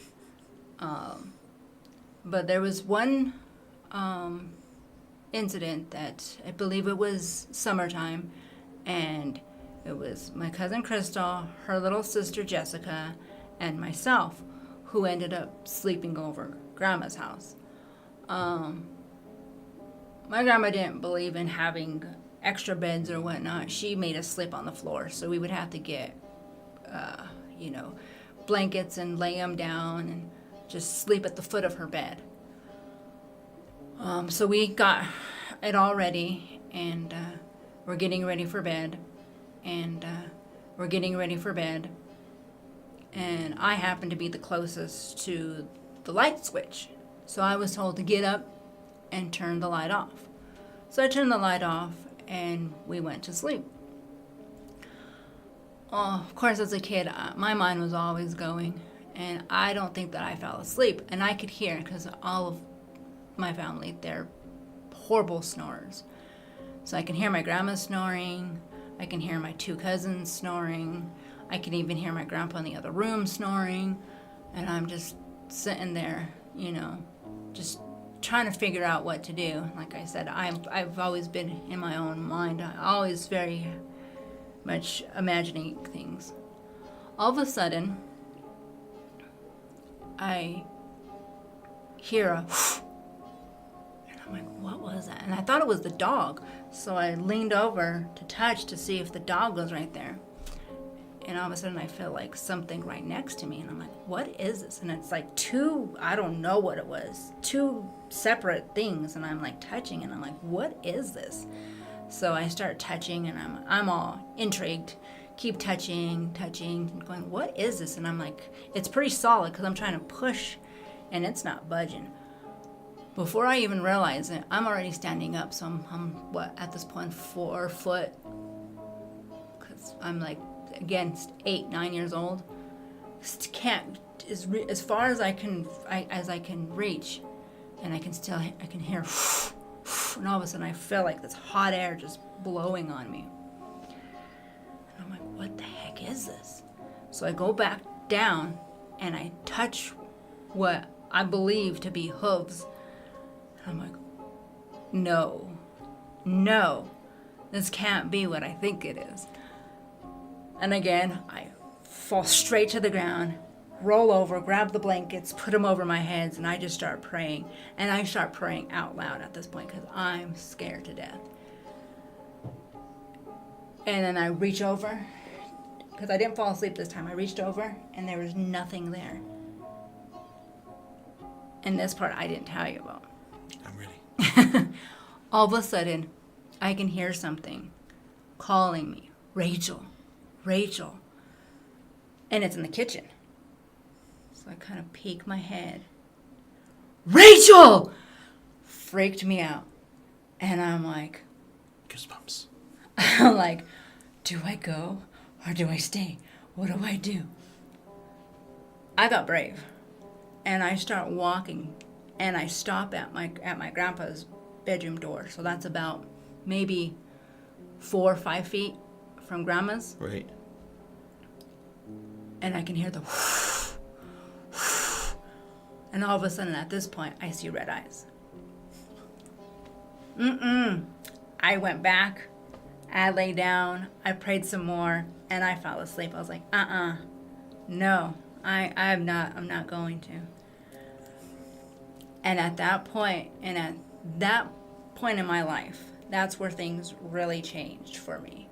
Speaker 3: But there was one incident that I believe it was summertime, and it was my cousin Crystal, her little sister Jessica, and myself who ended up sleeping over Grandma's house. My grandma didn't believe in having extra beds or whatnot. She made us sleep on the floor, so we would have to get, blankets and lay them down and just sleep at the foot of her bed. So we got it all ready, and we're getting ready for bed, and and I happened to be the closest to the light switch, so I was told to get up and turn the light off. So I turned the light off, and we went to sleep. Of course, as a kid, my mind was always going, and I don't think that I fell asleep. And I could hear, because all of my family, they're horrible snorers. So I can hear my grandma snoring, I can hear my two cousins snoring, I can even hear my grandpa in the other room snoring, and I'm just sitting there, just trying to figure out what to do. Like I said, I've always been in my own mind. I'm always very much imagining things. All of a sudden, I hear a and I'm like, what was that? And I thought it was the dog. So I leaned over to touch to see if the dog was right there. and all of a sudden I feel like something right next to me, and I'm like, what is this? And it's like two, I don't know what it was, two separate things, and I'm like touching, and I'm like, what is this? So I start touching, and I'm all intrigued, keep touching, going, what is this? And I'm like, it's pretty solid because I'm trying to push, and it's not budging. Before I even realize it, I'm already standing up, so I'm what, at this point, 4 foot, because I'm like, again, 8, 9 years old. Just can't, as far as I can reach, and I can hear, and all of a sudden I feel like this hot air just blowing on me. And I'm like, what the heck is this? So I go back down, and I touch what I believe to be hooves. And I'm like, no, this can't be what I think it is. And again, I fall straight to the ground, roll over, grab the blankets, put them over my heads, and I just start praying. And I start praying out loud at this point because I'm scared to death. And then I reach over, because I didn't fall asleep this time. I reached over, and there was nothing there. And this part I didn't tell you about.
Speaker 2: I'm ready.
Speaker 3: All of a sudden, I can hear something calling me, Rachel. And it's in the kitchen. So I kind of peek my head. Rachel! Freaked me out. And I'm like,
Speaker 2: Goosebumps.
Speaker 3: I'm like, do I go or do I stay? What do I do? I got brave. And I start walking, and I stop at my grandpa's bedroom door. So that's about maybe 4 or 5 feet from grandma's.
Speaker 2: Right.
Speaker 3: And I can hear the and all of a sudden at this point I see red eyes. I went back, I lay down, I prayed some more, and I fell asleep. I was like, no, I'm not going to. And at that point in my life, that's where things really changed for me.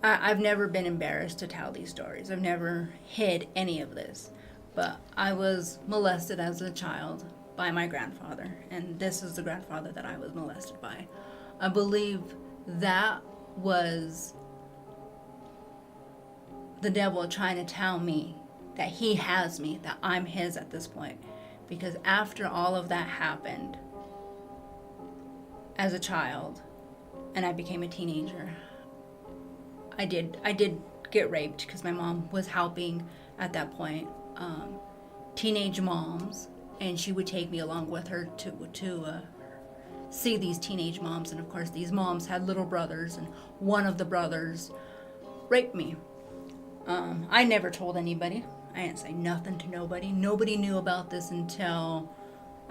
Speaker 3: I've never been embarrassed to tell these stories. I've never hid any of this. But I was molested as a child by my grandfather. And this is the grandfather that I was molested by. I believe that was the devil trying to tell me that he has me, that I'm his at this point. Because after all of that happened, as a child, and I became a teenager, I did get raped because my mom was helping at that point teenage moms, and she would take me along with her to see these teenage moms. And of course these moms had little brothers, and one of the brothers raped me. I never told anybody. I didn't say nothing to nobody. Nobody knew about this until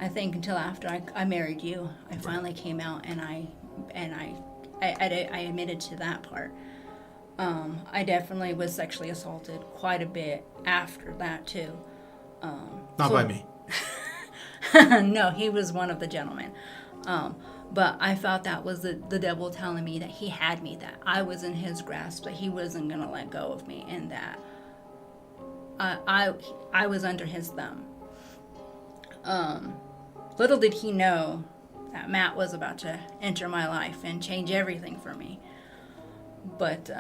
Speaker 3: after I married you. I finally came out, and I admitted to that part. I definitely was sexually assaulted quite a bit after that too.
Speaker 2: Not by me.
Speaker 3: No, he was one of the gentlemen. But I felt that was the devil telling me that he had me, that I was in his grasp, that he wasn't going to let go of me, and that I was under his thumb. Little did he know that Matt was about to enter my life and change everything for me. But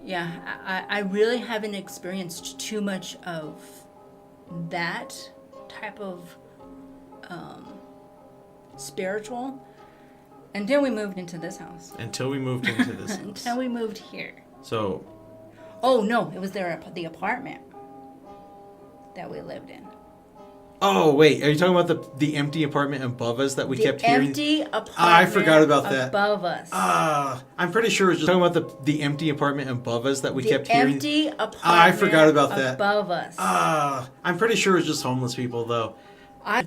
Speaker 3: I really haven't experienced too much of that type of spiritual until we moved into this house.
Speaker 2: Until we moved into this house.
Speaker 3: Until we moved here.
Speaker 2: So.
Speaker 3: Oh no, it was the apartment that we lived in.
Speaker 2: Oh wait, are you talking about the empty apartment above us that we kept hearing?
Speaker 3: The empty apartment.
Speaker 2: I forgot about that.
Speaker 3: Above us.
Speaker 2: I'm pretty sure it was just talking about the empty apartment above us that we kept hearing.
Speaker 3: The empty apartment.
Speaker 2: I forgot about that.
Speaker 3: Above us.
Speaker 2: I'm pretty sure it was just homeless people though.
Speaker 3: I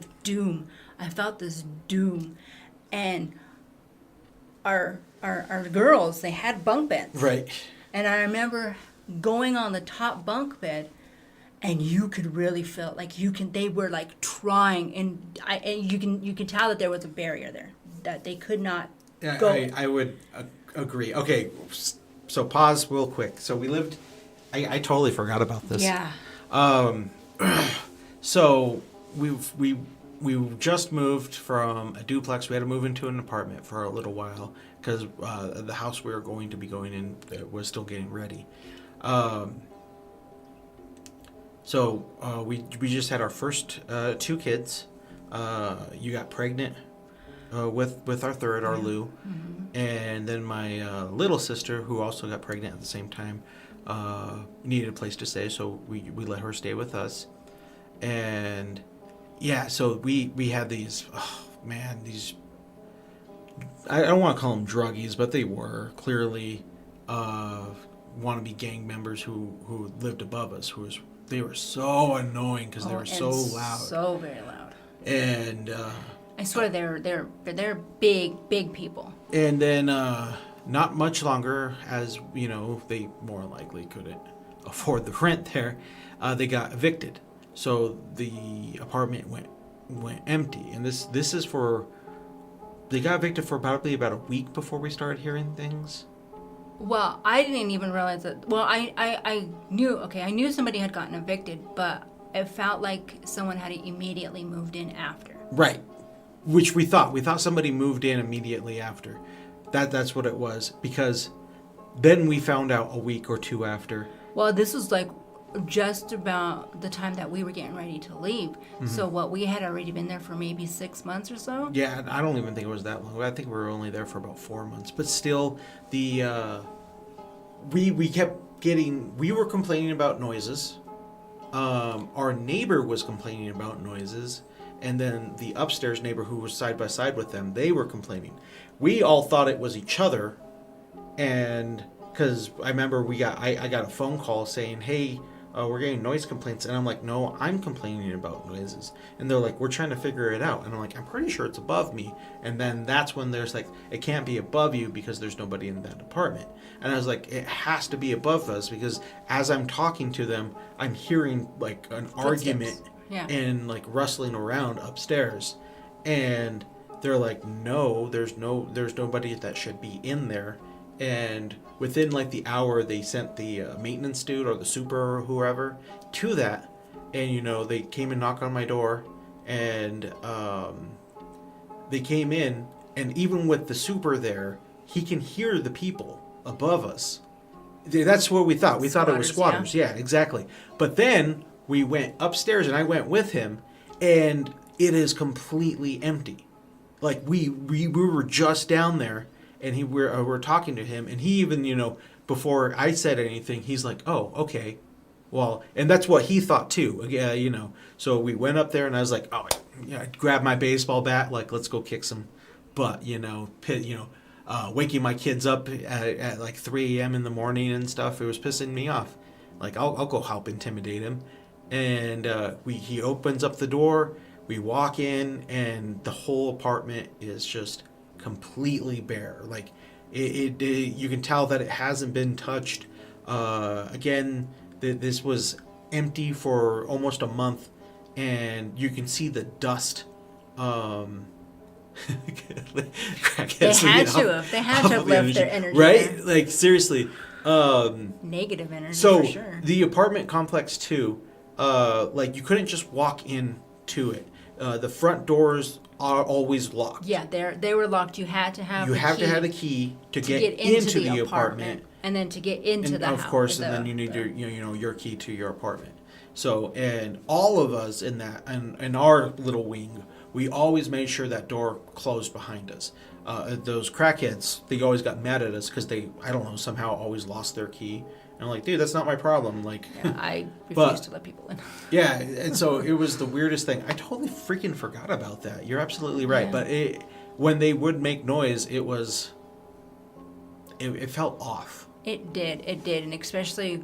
Speaker 3: felt this doom, and our girls, they had bunk beds.
Speaker 2: Right.
Speaker 3: And I remember going on the top bunk bed, and you could really feel like they were like trying, and you can tell that there was a barrier there, that they could not go.
Speaker 2: I would agree. Okay, so pause real quick. So we lived. I totally forgot about this.
Speaker 3: Yeah.
Speaker 2: So we just moved from a duplex. We had to move into an apartment for a little while because the house we were going to be going in was still getting ready. So we just had our first 2 kids. You got pregnant with our third, our Lou, and then my little sister, who also got pregnant at the same time, needed a place to stay, so we let her stay with us. And yeah, so we had these, oh man, these, I don't want to call them druggies, but they were clearly wannabe gang members who lived above us. They were so annoying because they were so loud,
Speaker 3: so very loud.
Speaker 2: And
Speaker 3: I swear they're big people.
Speaker 2: and then not much longer, as you know, they more likely couldn't afford the rent there. They got evicted. So the apartment went empty, and this is for, they got evicted for probably about a week before we started hearing things.
Speaker 3: Well, I didn't even realize that. Well, I knew somebody had gotten evicted, but it felt like someone had immediately moved in after.
Speaker 2: Right, which we thought somebody moved in immediately after. That's what it was, because then we found out a week or 2 after.
Speaker 3: Well, this was like just about the time that we were getting ready to leave. So what, we had already been there for maybe 6 months or so?
Speaker 2: Yeah, I don't even think it was that long. I think we were only there for about 4 months. But still, we kept getting, we were complaining about noises. Our neighbor was complaining about noises. And then the upstairs neighbor, who was side by side with them, they were complaining. We all thought it was each other. And because I remember I got a phone call saying, hey, we're getting noise complaints. And I'm like, no, I'm complaining about noises. And they're like, we're trying to figure it out. And I'm like, I'm pretty sure it's above me. And then that's when there's like, it can't be above you because there's nobody in that apartment. And I was like, it has to be above us, because as I'm talking to them, I'm hearing like an argument and like rustling around upstairs. And they're like, no, there's nobody that should be in there. And within like the hour, they sent the maintenance dude or the super or whoever to that. And, you know, they came and knocked on my door, and they came in, and even with the super there, he can hear the people above us. That's what we thought. We thought it was squatters. Yeah, exactly. But then we went upstairs, and I went with him, and it is completely empty. Like we were just down there. And we're talking to him, and he even, you know, before I said anything, he's like, oh, okay. Well, and that's what he thought too. Yeah, you know. So we went up there, and I was like, oh, yeah, I grabbed my baseball bat, like, let's go kick some butt, you know, waking my kids up at like 3 a.m. in the morning and stuff. It was pissing me off. Like, I'll go help intimidate him. And he opens up the door, we walk in, and the whole apartment is just completely bare. Like it you can tell that it hasn't been touched. Again, this was empty for almost a month, and you can see the dust. They
Speaker 3: had to have left their energy,
Speaker 2: right
Speaker 3: there.
Speaker 2: Like seriously,
Speaker 3: negative energy.
Speaker 2: so
Speaker 3: for sure.
Speaker 2: The apartment complex too, like you couldn't just walk in to it. The front doors are always locked.
Speaker 3: Yeah, they were locked. You had to have
Speaker 2: the key to get into the apartment,
Speaker 3: and then to get into the house.
Speaker 2: Of course, and then you need your key to your apartment. So, and all of us in that, and in our little wing, we always made sure that door closed behind us. Those crackheads, they always got mad at us because they, I don't know, somehow always lost their key. And I'm like, dude, that's not my problem. Like,
Speaker 3: yeah, I refuse to let people in.
Speaker 2: Yeah, and so it was the weirdest thing. I totally freaking forgot about that. You're absolutely right. Yeah. But when they would make noise, it felt off.
Speaker 3: It did, and especially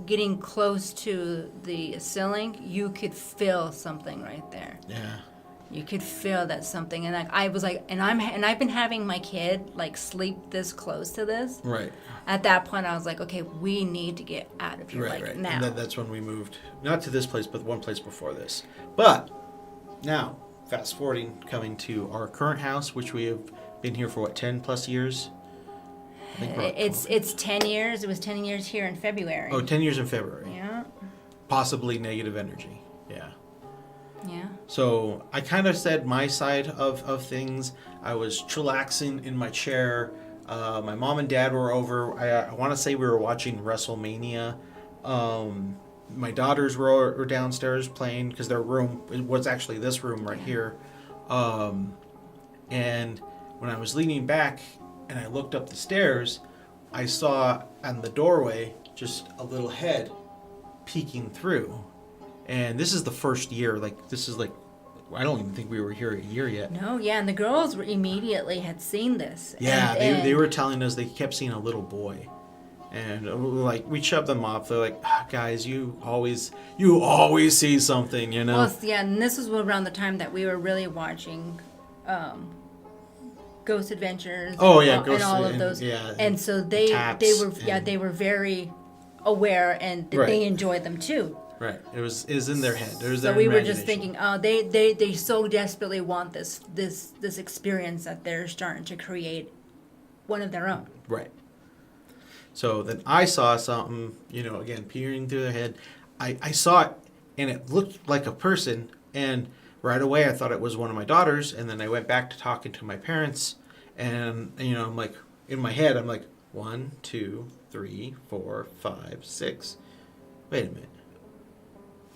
Speaker 3: getting close to the ceiling, you could feel something right there.
Speaker 2: Yeah.
Speaker 3: You could feel that something, and like I was like, and I've been having my kid like sleep this close to this.
Speaker 2: Right.
Speaker 3: At that point, I was like, okay, we need to get out of here, right. Now.
Speaker 2: And then that's when we moved, not to this place, but one place before this. But now, fast forwarding, coming to our current house, which we have been here for 10 plus years. I think we're October.
Speaker 3: It's 10 years. It was 10 years here in February.
Speaker 2: Oh, 10 years in February.
Speaker 3: Yeah.
Speaker 2: Possibly negative energy. Yeah.
Speaker 3: Yeah.
Speaker 2: So I kind of said my side of things. I was chillaxing in my chair. My mom and dad were over. I want to say we were watching WrestleMania. My daughters were downstairs playing because their room was actually this room right here. And when I was leaning back and I looked up the stairs, I saw on the doorway just a little head peeking through. And this is the first year. This is I don't even think we were here a year yet.
Speaker 3: No, yeah, and the girls immediately had seen this.
Speaker 2: Yeah,
Speaker 3: and
Speaker 2: they were telling us they kept seeing a little boy. And we shoved them off. They're like, guys, you always see something, you know?
Speaker 3: Well, yeah, and this was around the time that we were really watching Ghost Adventures.
Speaker 2: Oh yeah,
Speaker 3: and all of those.
Speaker 2: Yeah,
Speaker 3: and so they were very aware, and they enjoyed them too.
Speaker 2: Right. It was in their head. It was
Speaker 3: so
Speaker 2: their
Speaker 3: we were
Speaker 2: imagination.
Speaker 3: just thinking, oh, they so desperately want this experience that they're starting to create one of their own.
Speaker 2: Right. So then I saw something, again, peering through their head. I saw it, and it looked like a person, and right away I thought it was one of my daughters, and then I went back to talking to my parents, and, I'm like, in my head, I'm like, 1, 2, 3, 4, 5, 6. Wait a minute.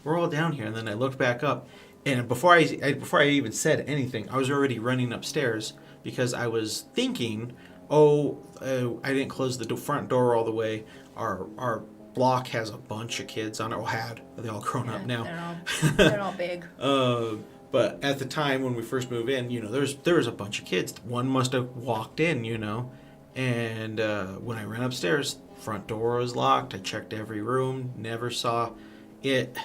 Speaker 2: We're all down here. And then I looked back up, and before I even said anything, I was already running upstairs because I was thinking, I didn't close the front door all the way. Our block has a bunch of kids on it. Or had. They're all grown up now.
Speaker 3: They're all big.
Speaker 2: But at the time when we first moved in, there was a bunch of kids. One must have walked in, And when I ran upstairs, front door was locked. I checked every room, never saw it.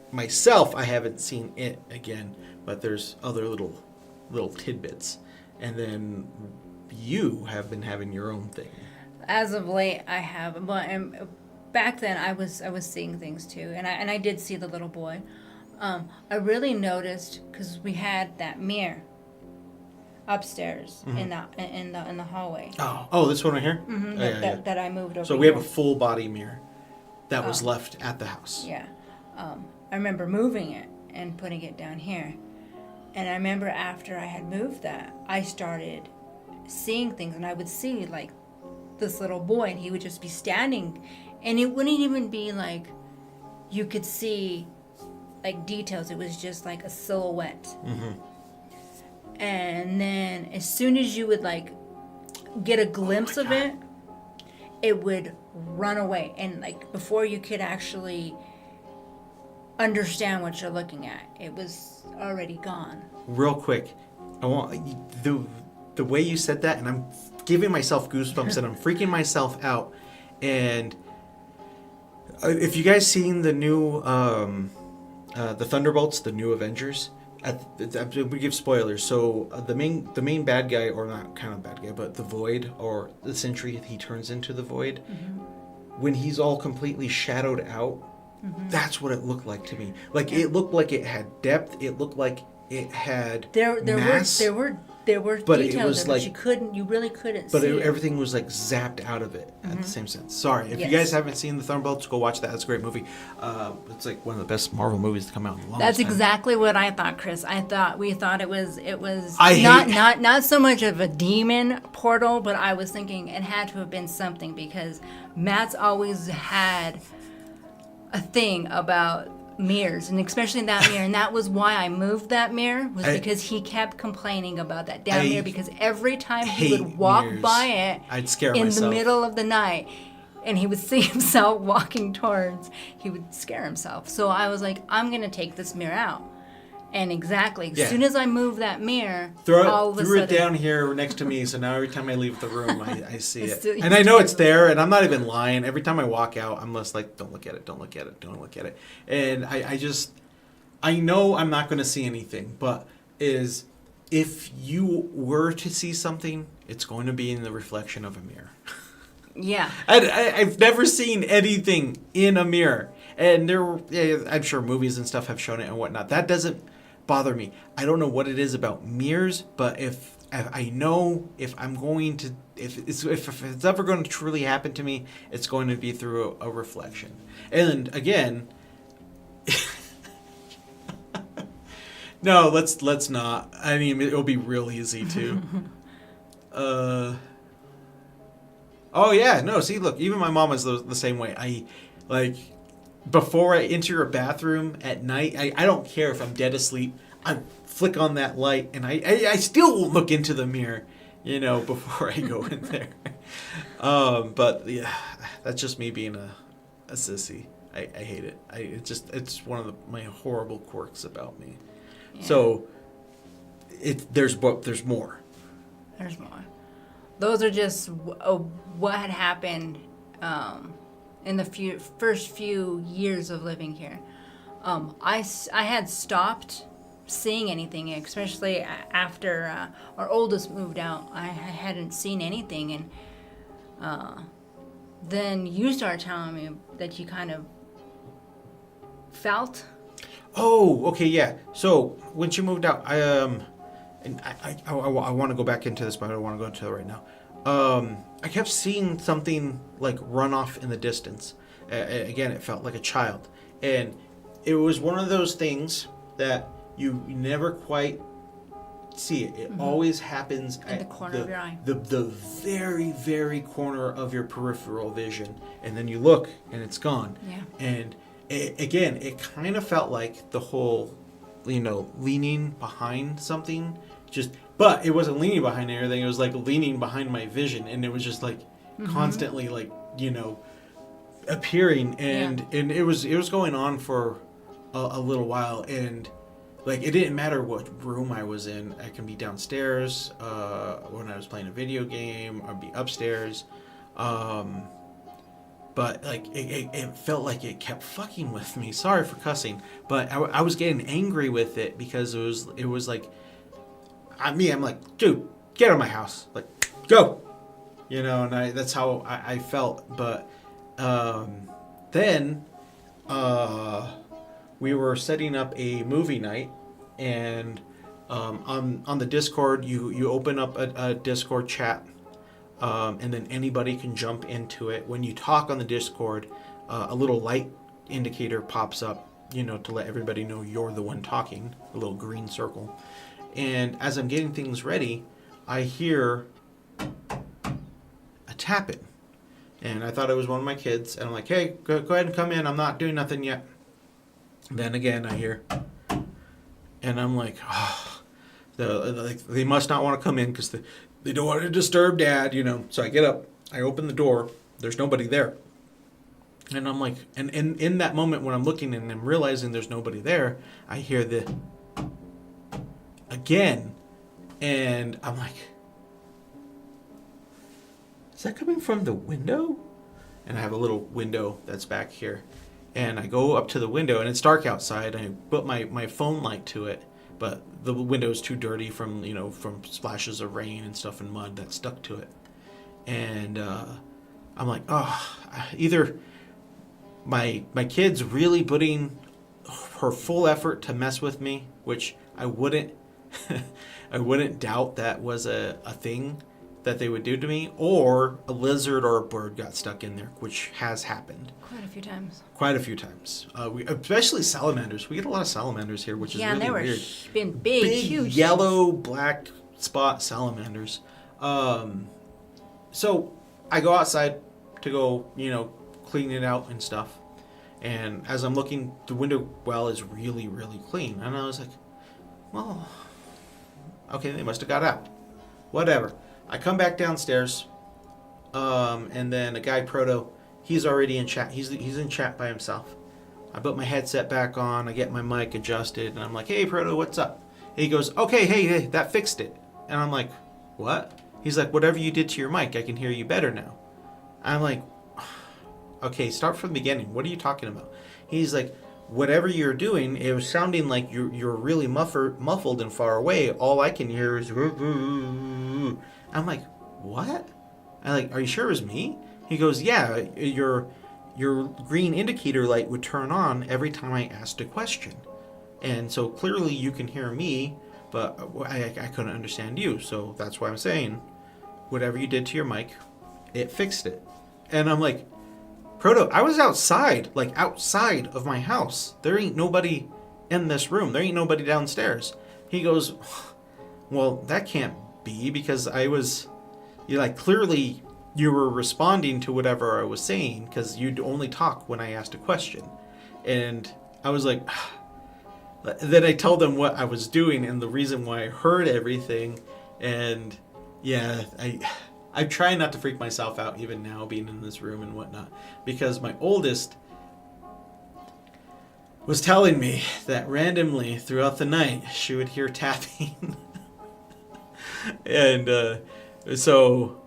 Speaker 2: Myself, I haven't seen it again, but there's other little tidbits. And then you have been having your own thing.
Speaker 3: As of late, I have. But back then, I was seeing things too, and I did see the little boy. I really noticed because we had that mirror upstairs in the hallway.
Speaker 2: Oh, this one right here.
Speaker 3: Mm-hmm, that I moved over.
Speaker 2: So we have a full body mirror that was left at the house.
Speaker 3: Yeah. I remember moving it and putting it down here. And I remember after I had moved that, I started seeing things, and I would see like this little boy, and he would just be standing, and it wouldn't even be like you could see like details. It was just like a silhouette. Mm-hmm. And then as soon as you would like get a glimpse of it, it would run away, and like before you could actually understand what you're looking at, it was already gone.
Speaker 2: Real quick, I want the way you said that, and I'm giving myself goosebumps and I'm freaking myself out. And if you guys seen the new the Thunderbolts, the new Avengers, we give spoilers. So the main bad guy, or not kind of bad guy, but the Void, or the Sentry, he turns into the Void. Mm-hmm. When he's all completely shadowed out, that's what it looked like to me. Like it looked like it had depth. It looked like it had mass.
Speaker 3: There were
Speaker 2: but
Speaker 3: details
Speaker 2: it was
Speaker 3: there,
Speaker 2: like
Speaker 3: but you really couldn't
Speaker 2: but
Speaker 3: see it.
Speaker 2: Everything was like zapped out of it at the same sense. Sorry, if you guys haven't seen the Thunderbolts, go watch that. It's a great movie. It's like one of the best Marvel movies to come out in a long
Speaker 3: That's
Speaker 2: time.
Speaker 3: exactly what I thought, Chris. We thought it was not so much of a demon portal, but I was thinking it had to have been something, because Matt's always had a thing about mirrors, and especially that mirror, and that was why I moved that mirror, because he kept complaining about that damn mirror, because every time he would walk by it,
Speaker 2: I'd scare
Speaker 3: in
Speaker 2: myself.
Speaker 3: the middle of the night, and he would see himself walking towards, he would scare himself. So I was like, I'm gonna take this mirror out. And as soon as I moved that mirror,
Speaker 2: threw it down here next to me, so now every time I leave the room, I see it. And I know it's there, and I'm not even lying. Every time I walk out, I'm just like, don't look at it, don't look at it, don't look at it. And I know I'm not going to see anything, but if you were to see something, it's going to be in the reflection of a mirror.
Speaker 3: Yeah.
Speaker 2: I've never seen anything in a mirror. And I'm sure movies and stuff have shown it and whatnot. That doesn't bother me. I don't know what it is about mirrors, but if I know if I'm going to, if it's ever going to truly happen to me, it's going to be through a reflection. And again, no, let's not. I mean, it'll be real easy to. Oh yeah, no. See, look, even my mom is the same way. I like before I enter a bathroom at night. I don't care if I'm dead asleep. I flick on that light, and I still won't look into the mirror, before I go in there. But yeah, that's just me being a sissy. I hate it. It's one of my horrible quirks about me. Yeah. So there's more.
Speaker 3: There's more. Those are just what had happened in the first few years of living here. I had stopped seeing anything, especially after our oldest moved out. I hadn't seen anything, and then you started telling me that you kind of felt.
Speaker 2: Oh, okay, yeah. So when she moved out, I want to go back into this, but I don't want to go into it right now. I kept seeing something like run off in the distance. Again, it felt like a child, and it was one of those things that you never quite see it. It always happens
Speaker 3: at the corner of your eye.
Speaker 2: The very, very corner of your peripheral vision, and then you look, and it's gone.
Speaker 3: Yeah.
Speaker 2: And it kind of felt like the whole, leaning behind something. But it wasn't leaning behind anything. It was like leaning behind my vision, and it was just like constantly, like appearing, and it was going on for a little while, and like it didn't matter what room I was in. I can be downstairs when I was playing a video game, I'd be upstairs. But like it felt like it kept fucking with me. Sorry for cussing, but I was getting angry with it because it was like, I'm like, dude, get out of my house, like, go, and that's how I felt. But then we were setting up a movie night, and on the Discord, you open up a Discord chat. And then anybody can jump into it. When you talk on the Discord, a little light indicator pops up, to let everybody know you're the one talking, a little green circle. And as I'm getting things ready, I hear a tapping. And I thought it was one of my kids. And I'm like, hey, go ahead and come in. I'm not doing nothing yet. Then again, I hear. And I'm like, oh, they must not want to come in because they don't want to disturb Dad, So I get up, I open the door, there's nobody there. And I'm like, and in that moment when I'm looking and I'm realizing there's nobody there, I hear the again, and I'm like, is that coming from the window? And I have a little window that's back here. And I go up to the window, and it's dark outside, and I put my phone light to it. But the window's too dirty from splashes of rain and stuff and mud that stuck to it. And I'm like, oh, either my kid's really putting her full effort to mess with me, which I wouldn't doubt that was a thing that they would do to me, or a lizard or a bird got stuck in there, which has happened.
Speaker 3: Quite a few times. We especially salamanders.
Speaker 2: We get a lot of salamanders here, which is really
Speaker 3: weird. Yeah,
Speaker 2: and
Speaker 3: they were big, huge.
Speaker 2: Yellow, black spot salamanders. So I go outside to go, clean it out and stuff. And as I'm looking, the window well is really, really clean. And I was like, well, okay, they must have got out. Whatever. I come back downstairs, and then a guy, Proto, he's already in chat. He's in chat by himself. I put my headset back on. I get my mic adjusted, and I'm like, hey, Proto, what's up? And he goes, okay, hey, that fixed it. And I'm like, what? He's like, whatever you did to your mic, I can hear you better now. I'm like, okay, start from the beginning. What are you talking about? He's like, whatever you're doing, it was sounding like you're really muffled and far away. All I can hear is... I'm like, what? I'm like, are you sure it was me? He goes, yeah, your green indicator light would turn on every time I asked a question. And so clearly you can hear me, but I couldn't understand you. So that's why I'm saying, whatever you did to your mic, it fixed it. And I'm like, Proto, I was outside, like outside of my house. There ain't nobody in this room. There ain't nobody downstairs. He goes, well, that can't be because you're like, clearly you were responding to whatever I was saying because you'd only talk when I asked a question. And I was like, then I told them what I was doing and the reason why I heard everything. And yeah, I try not to freak myself out even now being in this room and whatnot, because my oldest was telling me that randomly throughout the night she would hear tapping. And so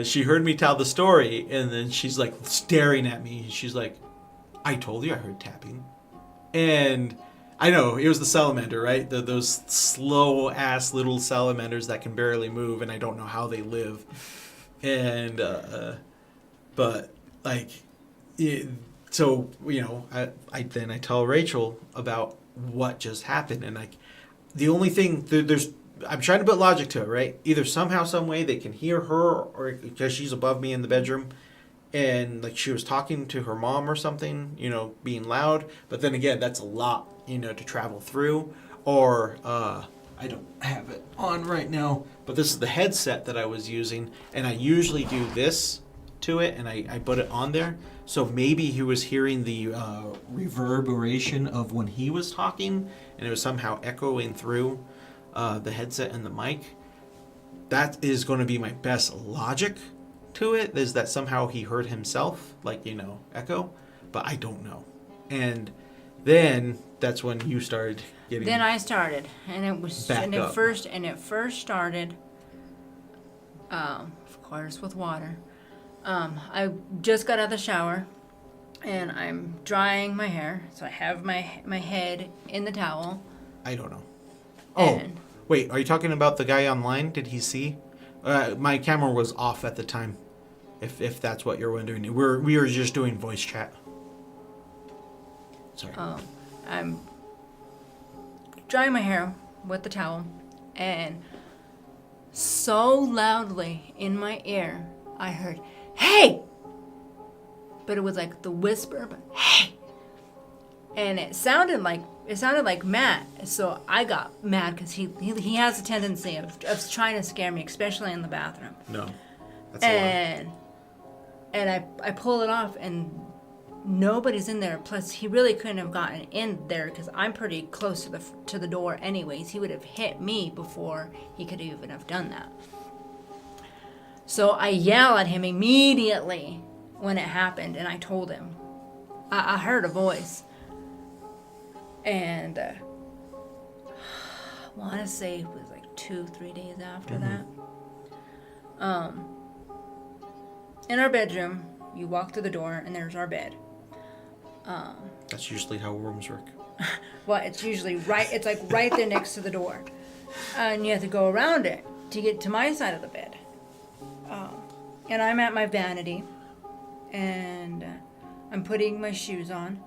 Speaker 2: she heard me tell the story, and then she's like staring at me. She's like, I told you I heard tapping. And I know, it was the salamander, right? Those slow-ass little salamanders that can barely move, and I don't know how they live. And, but, like, so, you know, I tell Rachel about what just happened, and, like, the only thing, I'm trying to put logic to it, right? Either somehow, some way they can hear her, or because she's above me in the bedroom, and, like, she was talking to her mom or something, you know, being loud. But then again, that's a lot, you know, to travel through. Or, I don't have it on right now, but this is the headset that I was using, and I usually do this to it, and I put it on there. So maybe he was hearing the reverberation of when he was talking, and it was somehow echoing through the headset and the mic. That is going to be my best logic to it, is that somehow he heard himself, like, you know, echo, but I don't know. And then that's when you started getting.
Speaker 3: Then I started, and it was,
Speaker 2: backed
Speaker 3: and it
Speaker 2: up.
Speaker 3: first started, of course, with water. I just got out of the shower, and I'm drying my hair, so I have my head in the towel.
Speaker 2: I don't know. Oh,
Speaker 3: And
Speaker 2: wait, are you talking about the guy online? Did he see? My camera was off at the time, if that's what you're wondering. We were just doing voice chat. Sorry.
Speaker 3: I'm drying my hair with the towel, and so loudly in my ear, I heard, "Hey!" But it was like the whisper, but "Hey!" And it sounded like Matt. So I got mad because he has a tendency of trying to scare me, especially in the bathroom.
Speaker 2: No, that's a lie.
Speaker 3: And I pull it off, and nobody's in there. Plus, he really couldn't have gotten in there because I'm pretty close to the door anyways. He would have hit me before he could even have done that. So I yell at him immediately when it happened, and I told him. I heard a voice. And I want to say it was like 2-3 days after that. In our bedroom, you walk through the door, and there's our bed.
Speaker 2: That's usually how rooms work.
Speaker 3: Well, it's usually it's like right there next to the door. And you have to go around it to get to my side of the bed. And I'm at my vanity, and I'm putting my shoes on.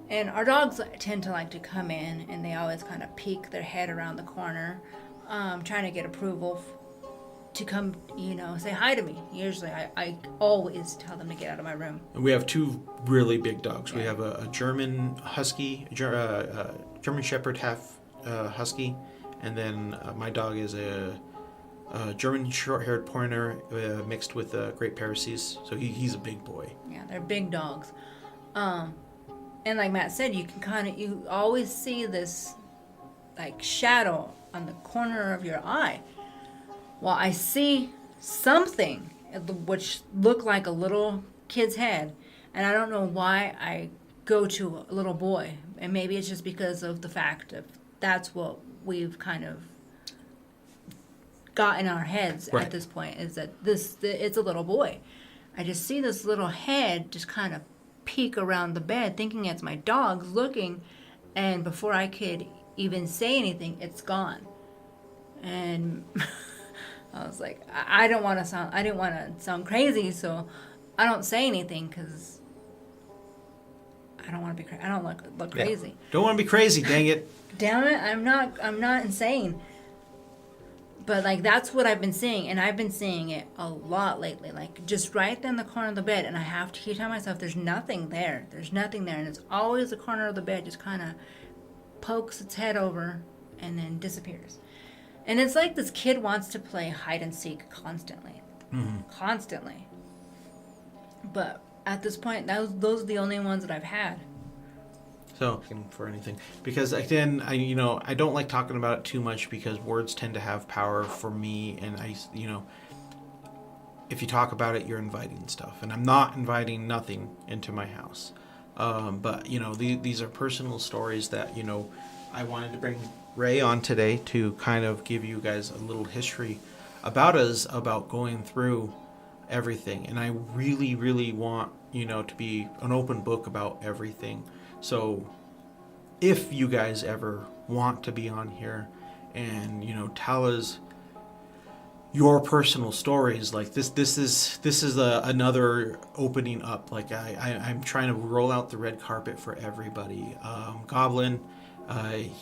Speaker 3: And our dogs tend to like to come in, and they always kind of peek their head around the corner, trying to get approval to come, you know, say hi to me. Usually, I always tell them to get out of my room.
Speaker 2: We have two really big dogs.
Speaker 3: Yeah.
Speaker 2: We have a German Husky, German Shepherd half Husky, and then my dog is a German short-haired pointer mixed with Great Parisies. So he's a big boy.
Speaker 3: Yeah, they're big dogs. And like Matt said, you always see this like shadow on the corner of your eye. Well, I see something which looked like a little kid's head, and I don't know why I go to a little boy. And maybe it's just because of the fact of that's what we've kind of got in our heads
Speaker 2: Right.
Speaker 3: at this point, is that it's a little boy. I just see this little head just kind of peek around the bed, thinking it's my dog looking, and before I could even say anything, it's gone. And I was like, I didn't want to sound crazy, so I don't say anything because I don't want to be I don't look crazy.
Speaker 2: Don't want to be crazy, dang it.
Speaker 3: Damn it, I'm not insane. But like that's what I've been seeing, and I've been seeing it a lot lately. Like just right in the corner of the bed, and I have to keep telling myself there's nothing there. There's nothing there, and it's always the corner of the bed just kind of pokes its head over and then disappears. And it's like this kid wants to play hide and seek constantly. Constantly. But at this point, those are the only ones that I've had.
Speaker 2: So, for anything, because again, I don't like talking about it too much because words tend to have power for me, and if you talk about it, you're inviting stuff, and I'm not inviting nothing into my house. But these are personal stories that I wanted to bring Ray on today to kind of give you guys a little history about us, about going through everything, and I really, really want to be an open book about everything. So if you guys ever want to be on here and tell us your personal stories, like this is another opening up. Like I'm trying to roll out the red carpet for everybody. Goblin,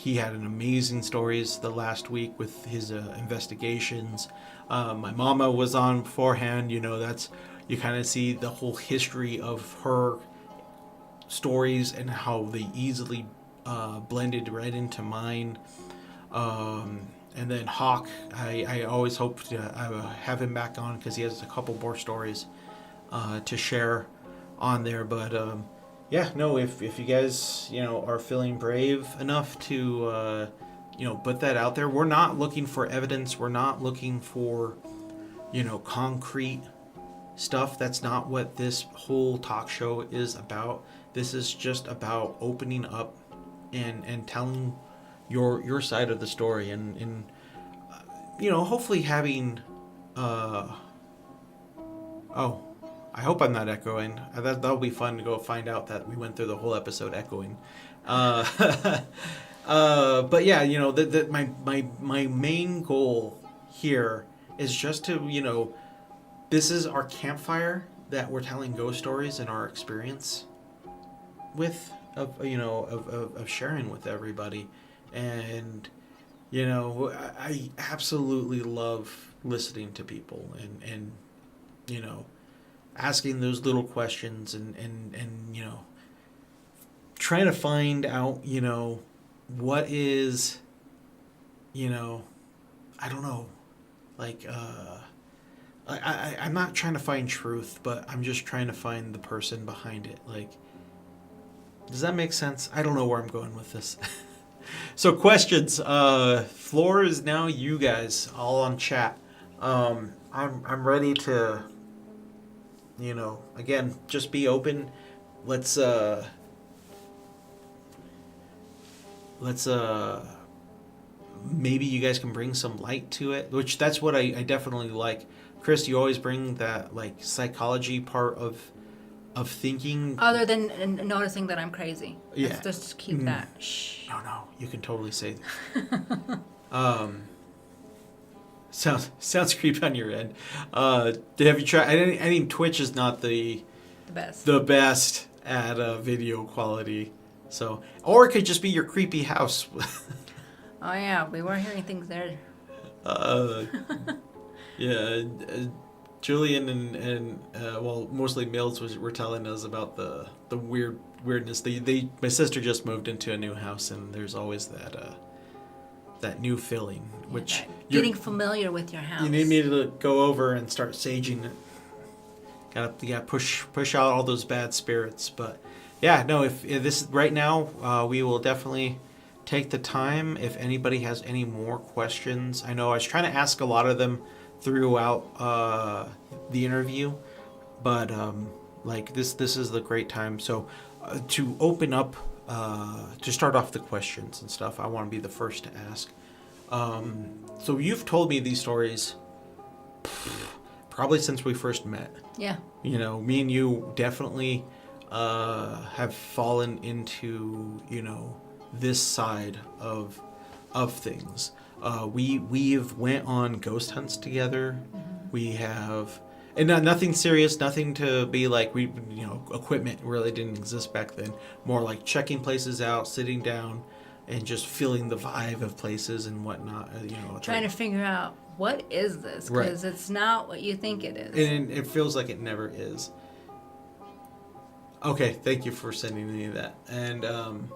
Speaker 2: he had an amazing stories the last week with his investigations. My mama was on beforehand. That's, you kind of see the whole history of her stories and how they easily blended right into mine. And then Hawk, I always hope to have him back on because he has a couple more stories to share on there. But if you guys are feeling brave enough to put that out there, we're not looking for evidence. We're not looking for concrete stuff. That's not what this whole talk show is about. This is just about opening up and telling your side of the story, and hopefully having I hope I'm not echoing. That'll be fun to go find out that we went through the whole episode echoing. But yeah, my main goal here is just to this is our campfire that we're telling ghost stories and our experience with of sharing with everybody. And I absolutely love listening to people and asking those little questions and trying to find out what is I don't know, like I'm not trying to find truth, but I'm just trying to find the person behind it. Like, does that make sense? I don't know where I'm going with this. So questions. Floor is now you guys, all on chat. I'm ready to, again, just be open. Let's maybe you guys can bring some light to it, which that's what I definitely like. Chris, you always bring that like psychology part of thinking. Other
Speaker 3: than noticing that I'm crazy.
Speaker 2: Yeah.
Speaker 3: Let's just keep that. Shh.
Speaker 2: No, you can totally say that. Sounds creepy on your end. Have you tried? I think Twitch is not the best at video quality. So, or it could just be your creepy house.
Speaker 3: Oh yeah, we were hearing things there.
Speaker 2: Yeah, Julian and mostly Mills were telling us about the weirdness. My sister just moved into a new house, and there's always that new feeling, which
Speaker 3: getting familiar with your house.
Speaker 2: You need me to go over and start saging it. Gotta push out all those bad spirits. But yeah, no, if this right now, we will definitely take the time. If anybody has any more questions, I know I was trying to ask a lot of them throughout the interview, but this is the great time. So to open up, to start off the questions and stuff, I want to be the first to ask. So you've told me these stories probably since we first met.
Speaker 3: Yeah.
Speaker 2: Me and you definitely have fallen into this side of things. We've went on ghost hunts together. Mm-hmm. We have, and nothing serious, nothing to be like equipment really didn't exist back then. More like checking places out, sitting down, and just feeling the vibe of places and whatnot.
Speaker 3: Trying to figure out what is this, because it's not what you think it is.
Speaker 2: And it feels like it never is. Okay, thank you for sending me that. And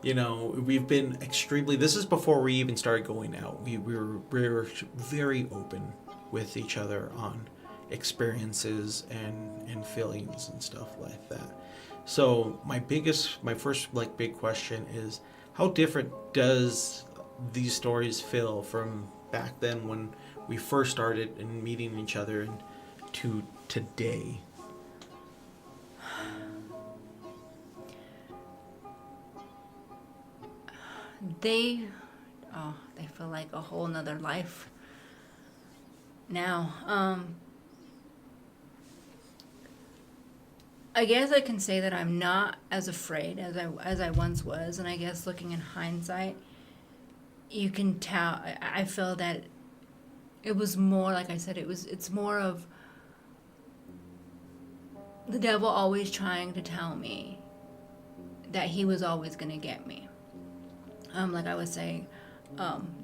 Speaker 2: we've been extremely. This is before we even started going out. We were very open with each other on experiences and feelings and stuff like that. So my first big question is, how different does these stories feel from back then when we first started and meeting each other and to today?
Speaker 3: They feel like a whole nother life now. I guess I can say that I'm not as afraid as I once was, and I guess looking in hindsight, you can tell. I feel that it was more, like I said, it's more of the devil always trying to tell me that he was always going to get me. Like I was saying,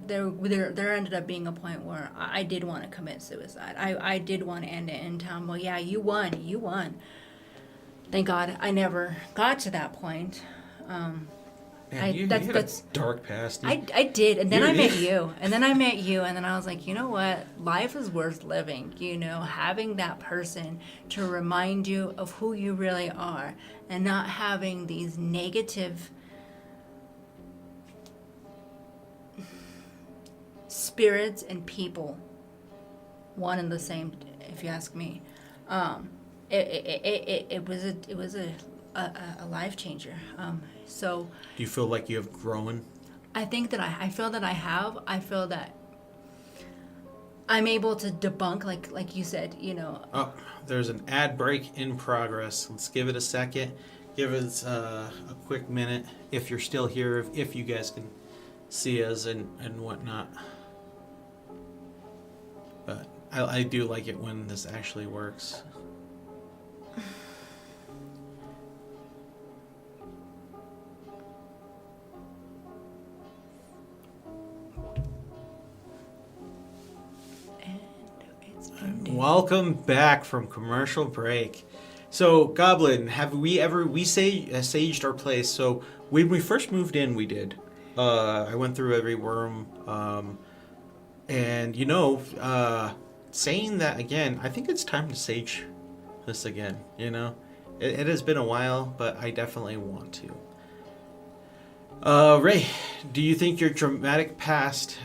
Speaker 3: there ended up being a point where I did want to commit suicide. I did want to end it in town. Well, yeah, you won. Thank God I never got to that point.
Speaker 2: Man, you had a dark past.
Speaker 3: I did, and then I met you, and then I was like, you know what? Life is worth living. Having that person to remind you of who you really are, and not having these negative spirits and people, one and the same, if you ask me. It was a life changer. So
Speaker 2: do you feel like you have grown?
Speaker 3: I think that I feel that I have. I feel that I'm able to debunk, like you said,
Speaker 2: Oh, there's an ad break in progress. Let's give it a second. Give us a quick minute if you're still here, if you guys can see us and whatnot. But I do like it when this actually works. Welcome back from commercial break. So, Goblin, have we saged our place? So, when we first moved in, we did. I went through every worm. And, saying that again, I think it's time to sage this again, It has been a while, but I definitely want to. Ray, do you think your dramatic past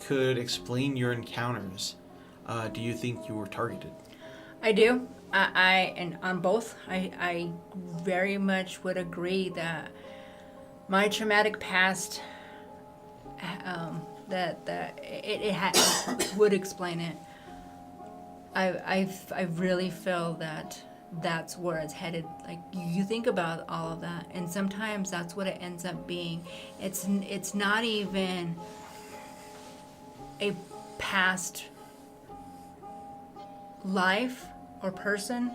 Speaker 2: could explain your encounters? Do you think you were targeted?
Speaker 3: I do. And on both, I very much would agree that my traumatic past, it would explain it. I really feel that that's where it's headed. Like, you think about all of that, and sometimes that's what it ends up being. It's not even a past life or person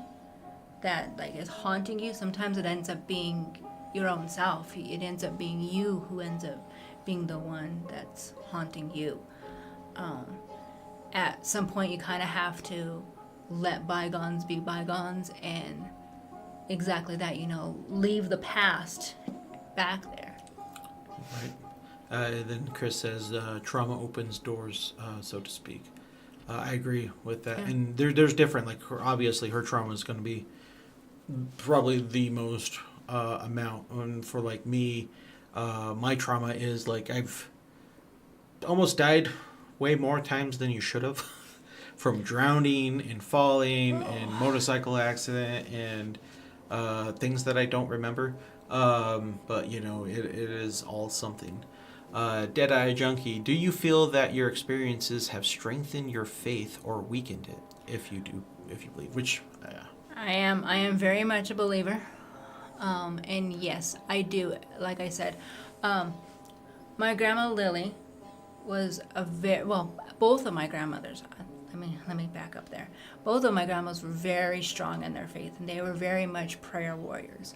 Speaker 3: that is haunting you. Sometimes it ends up being your own self. It ends up being you who ends up being the one that's haunting you. At some point you kind of have to let bygones be bygones, and exactly that, leave the past back there.
Speaker 2: Right. Then Chris says trauma opens doors, so to speak. I agree with that. Yeah. And there's different, obviously her trauma is going to be probably the most amount. And for me, my trauma is I've almost died way more times than you should have from drowning and falling and motorcycle accident and things that I don't remember. But it is all something. Deadeye Junkie, do you feel that your experiences have strengthened your faith or weakened it? If you believe, which
Speaker 3: I am very much a believer, and yes, I do. Like I said, my grandma Lily was both of my grandmothers. Let me back up there. Both of my grandmas were very strong in their faith, and they were very much prayer warriors.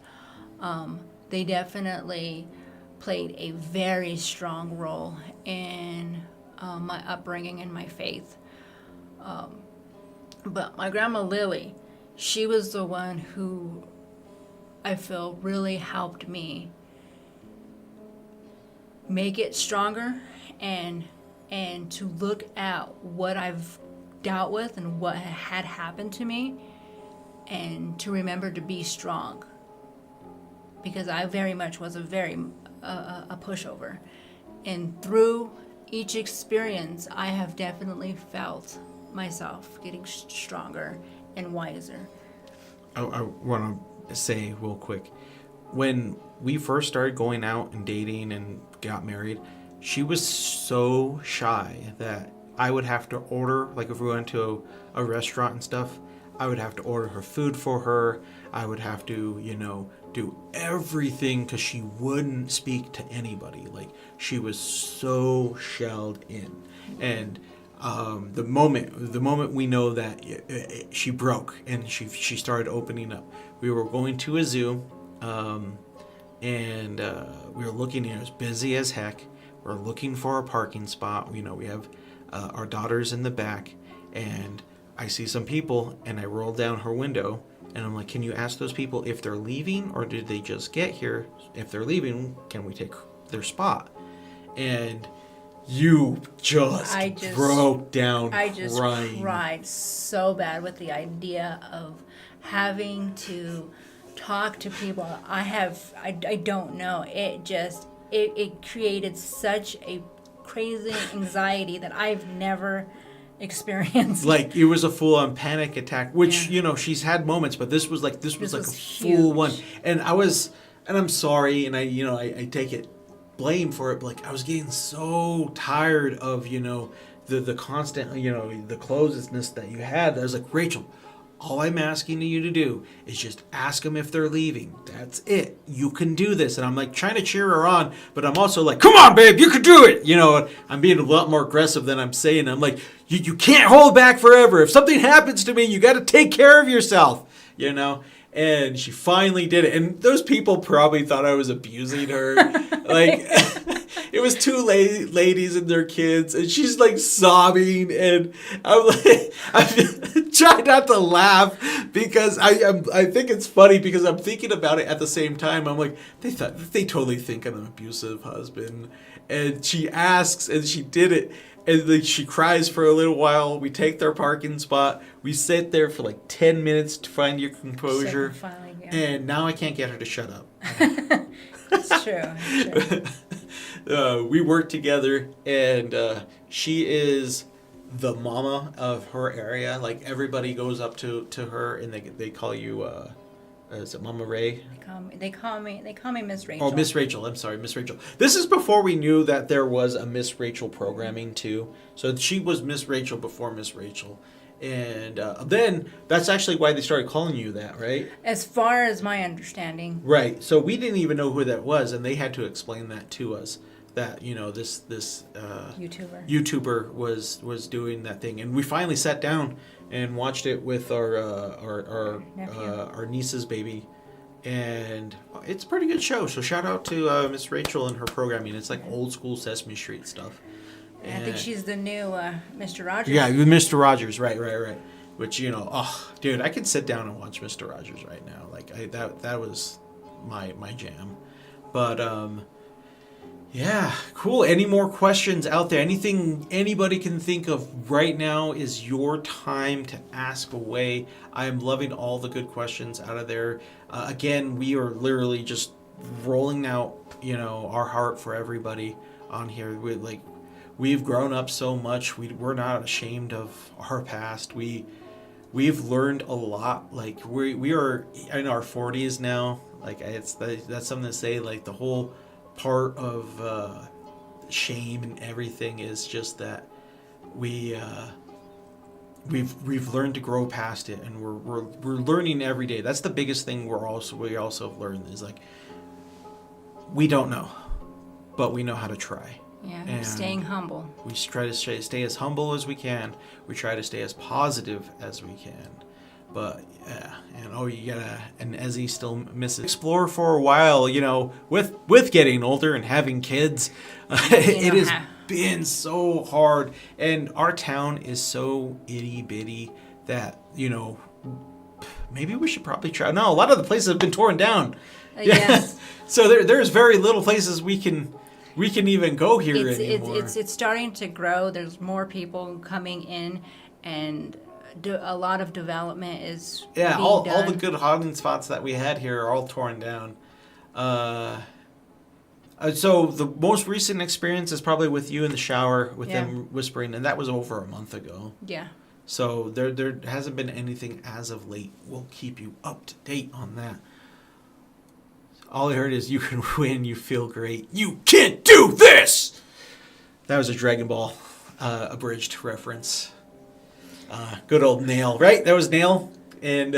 Speaker 3: They definitely played a very strong role in my upbringing and my faith. But my grandma Lily, she was the one who I feel really helped me make it stronger and to look at what I've dealt with and what had happened to me, and to remember to be strong, because I very much was a pushover, and through each experience I have definitely felt myself getting stronger and wiser.
Speaker 2: I want to say real quick, when we first started going out and dating and got married, she was so shy that I would have to order, like if we went to a restaurant and stuff, I would have to order her food for her. I would have to, do everything because she wouldn't speak to anybody. Like, she was so shelled in. And the moment we know that she broke and she started opening up, we were going to a zoo, and we were looking, it was busy as heck. We're looking for a parking spot. We have our daughters in the back, and I see some people, and I roll down her window, and I'm like, can you ask those people if they're leaving, or did they just get here? If they're leaving, can we take their spot? And you I just broke down
Speaker 3: I just
Speaker 2: crying.
Speaker 3: cried so bad with the idea of having to talk to people. I don't know. It created such a crazy anxiety that I've never experienced.
Speaker 2: Like, it was a full-on panic attack, which, she's had moments, but this was like a
Speaker 3: huge.
Speaker 2: full one. And I'm sorry, and I take it blame for it, but like, I was getting so tired of, the constant, the closedness that you had. I was like, Rachel, all I'm asking you to do is just ask them if they're leaving. That's it. You can do this. And I'm like trying to cheer her on, but I'm also like, come on, babe, you can do it. I'm being a lot more aggressive than I'm saying. I'm like, you can't hold back forever. If something happens to me, you got to take care of yourself, And she finally did it. And those people probably thought I was abusing her. Like, it was two ladies and their kids, and she's like sobbing, and I'm trying not to laugh because I think it's funny because I'm thinking about it at the same time. I'm like, they totally think I'm an abusive husband, and she asks, and she did it, and then she cries for a little while. We take their parking spot. We sit there for like 10 minutes to find your composure,
Speaker 3: Finally, yeah.
Speaker 2: And now I can't get her to shut up.
Speaker 3: It's true.
Speaker 2: We work together, and she is the mama of her area. Like, everybody goes up to her, and they call you is it Mama Ray?
Speaker 3: They call me Miss Rachel.
Speaker 2: Oh, Miss Rachel. I'm sorry, Miss Rachel. This is before we knew that there was a Miss Rachel programming too. So she was Miss Rachel before Miss Rachel. And then that's actually why they started calling you that, right?
Speaker 3: As far as my understanding.
Speaker 2: Right. So we didn't even know who that was, and they had to explain that to us. That this YouTuber was doing that thing, and we finally sat down and watched it with our niece's baby, and it's a pretty good show. So shout out to Miss Rachel and her programming. It's like old school Sesame Street stuff.
Speaker 3: And I think she's the new Mr. Rogers.
Speaker 2: Yeah, Mr. Rogers, right. Which dude, I could sit down and watch Mr. Rogers right now. Like that was my jam, but yeah, cool. Any more questions out there? Anything anybody can think of right now is your time to ask away. I am loving all the good questions out of there. Again, we are literally just rolling out, our heart for everybody on here. We've grown up so much. We're not ashamed of our past. We've learned a lot. Like, we are in our 40s now. Like, that's something to say. Like, the whole part of shame and everything is just that we've learned to grow past it, and we're learning every day. That's the biggest thing we also have learned is, like, we don't know, but we know how to try.
Speaker 3: Yeah, and staying humble.
Speaker 2: We try to stay as humble as we can. We try to stay as positive as we can. But yeah, and you gotta, and Ezzy still misses explore for a while. You know, with getting older and having kids, it has been so hard. And our town is so itty bitty that maybe we should probably try. No, a lot of the places have been torn down.
Speaker 3: Yes.
Speaker 2: So there's very little places we can even go here anymore.
Speaker 3: It's starting to grow. There's more people coming in, and a lot of development is
Speaker 2: all
Speaker 3: done.
Speaker 2: the good hiding spots that we had here are all torn down. So the most recent experience is probably with you in the shower with them whispering, and that was over a month ago.
Speaker 3: Yeah.
Speaker 2: So there hasn't been anything as of late. We'll keep you up to date on that. All I heard is, you can win, you feel great. You can't do this! That was a Dragon Ball abridged reference. Good old Nail, right? That was Nail. And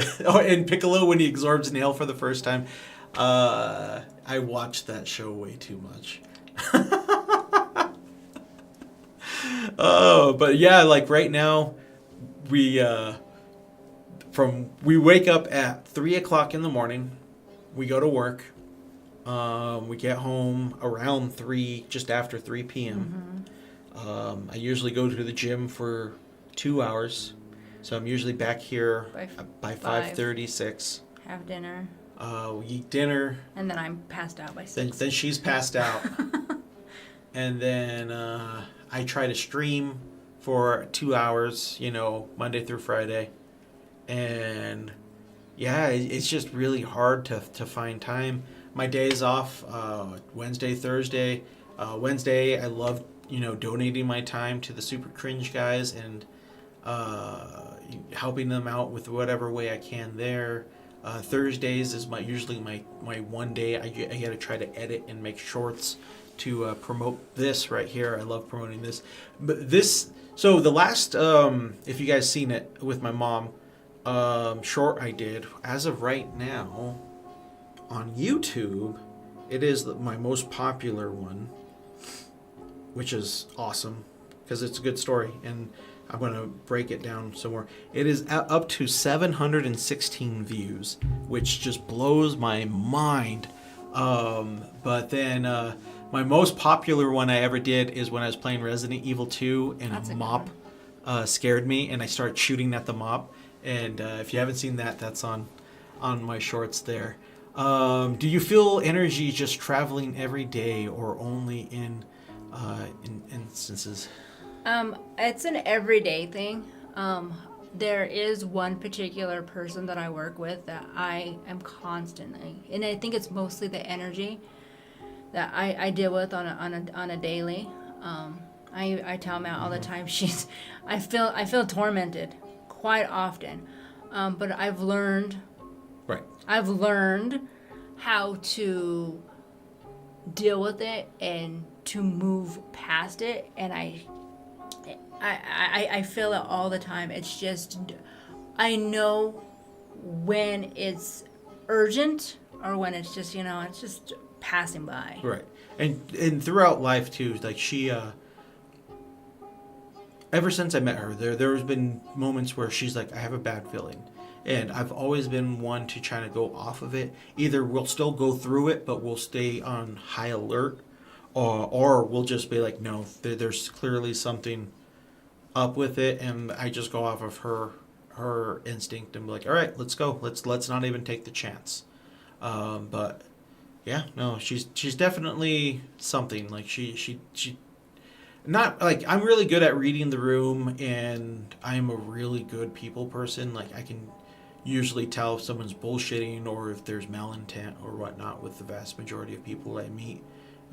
Speaker 2: Piccolo when he absorbs Nail for the first time. I watched that show way too much. But yeah, like right now, we wake up at 3 o'clock in the morning. We go to work. We get home around 3, just after 3 p.m. I usually go to the gym for 2 hours. So I'm usually back here by 5:30, 6.
Speaker 3: Have dinner.
Speaker 2: We eat dinner.
Speaker 3: And then I'm passed out by 6.
Speaker 2: Then she's passed out. And then I try to stream for 2 hours, Monday through Friday. And yeah, it's just really hard to find time. My days off, Wednesday, Thursday. Wednesday, I love, donating my time to the Super Cringe guys and helping them out with whatever way I can there. Thursdays is usually my one day. I got to try to edit and make shorts to promote this right here. I love promoting this. But so the last, if you guys seen it with my mom, short I did, as of right now, on YouTube, it is my most popular one, which is awesome because it's a good story, and I'm going to break it down some more. It is up to 716 views, which just blows my mind. But then my most popular one I ever did is when I was playing Resident Evil 2 and a mop scared me, and I started shooting at the mop. And if you haven't seen that, that's on my shorts there. Do you feel energy just traveling every day or only in instances?
Speaker 3: It's an everyday thing. There is one particular person that I work with that I am constantly, and I think it's mostly the energy that I deal with on a daily. I tell Matt all the time, I feel tormented quite often, but I've learned how to deal with it and to move past it, and I feel it all the time. It's just, I know when it's urgent or when it's just, it's just passing by.
Speaker 2: Right. And throughout life too, like she, ever since I met her, there's been moments where she's like, I have a bad feeling. And I've always been one to try to go off of it. Either we'll still go through it, but we'll stay on high alert, or we'll just be like, no, there's clearly something up with it, and I just go off of her instinct and be like, all right, let's go. Let's not even take the chance. But yeah, no, she's definitely something. Like she not like, I'm really good at reading the room, and I'm a really good people person. Like I can usually tell if someone's bullshitting or if there's malintent or whatnot with the vast majority of people I meet.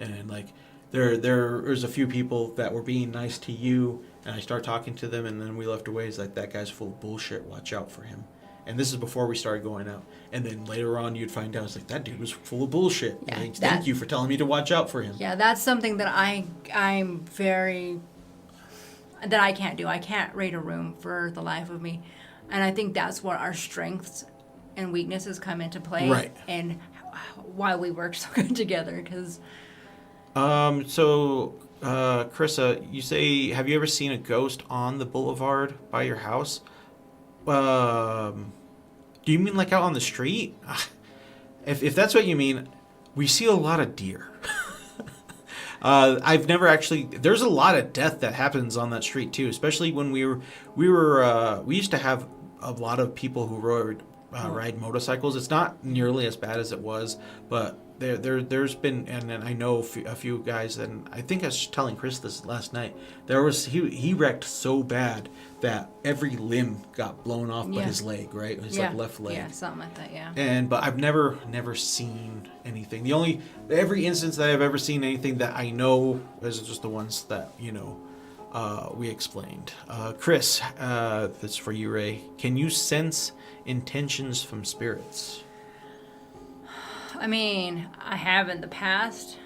Speaker 2: And like there's a few people that were being nice to you, and I start talking to them, and then we left away. It's like, that guy's full of bullshit. Watch out for him. And this is before we started going out. And then later on, you'd find out, it's like, that dude was full of bullshit.
Speaker 3: Yeah,
Speaker 2: like, thank you for telling me to watch out for him.
Speaker 3: Yeah, that's something that I'm very, that I can't do. I can't read a room for the life of me. And I think that's where our strengths and weaknesses come into play.
Speaker 2: Right.
Speaker 3: And why we work so good together. Because
Speaker 2: Carissa, you say, have you ever seen a ghost on the boulevard by your house? Do you mean like out on the street? If that's what you mean, we see a lot of deer. I've never actually. There's a lot of death that happens on that street too, especially when we used to have a lot of people who ride motorcycles. It's not nearly as bad as it was, but there's been, and I know a few guys, and I think I was telling Chris this last night. He wrecked so bad that every limb got blown off but his leg, right? His like left leg.
Speaker 3: Yeah, something like that, yeah.
Speaker 2: But I've never seen anything. Every instance that I've ever seen anything that I know is just the ones that, we explained. Chris, that's for you, Ray. Can you sense intentions from spirits?
Speaker 3: I mean, I have in the past.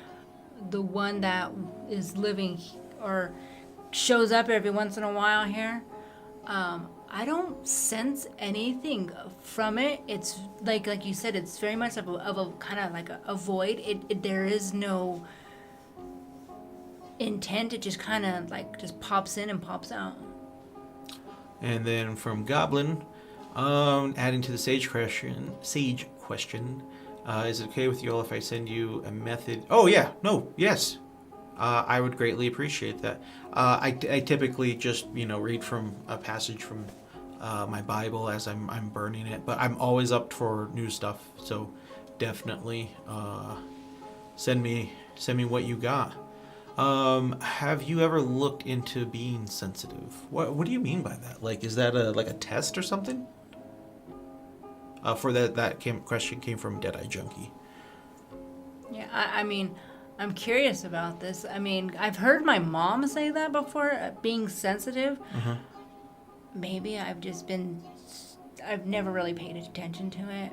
Speaker 3: The one that is living or shows up every once in a while here, I don't sense anything from it. It's like you said, it's very much of a kind of like a void. There is no intent. It just kind of like just pops in and pops out.
Speaker 2: And then from Goblin, adding to the sage question, is it okay with you all if I send you a method? Oh yeah, no, yes. I would greatly appreciate that. I typically just read from a passage from my Bible as I'm burning it, but I'm always up for new stuff. So definitely send me what you got. Have you ever looked into being sensitive? What do you mean by that? Like, is that a test or something? For that question came from Deadeye Junkie.
Speaker 3: Yeah, I mean, I'm curious about this. I mean, I've heard my mom say that before, being sensitive.
Speaker 2: Uh-huh.
Speaker 3: Maybe I've never really paid attention to it,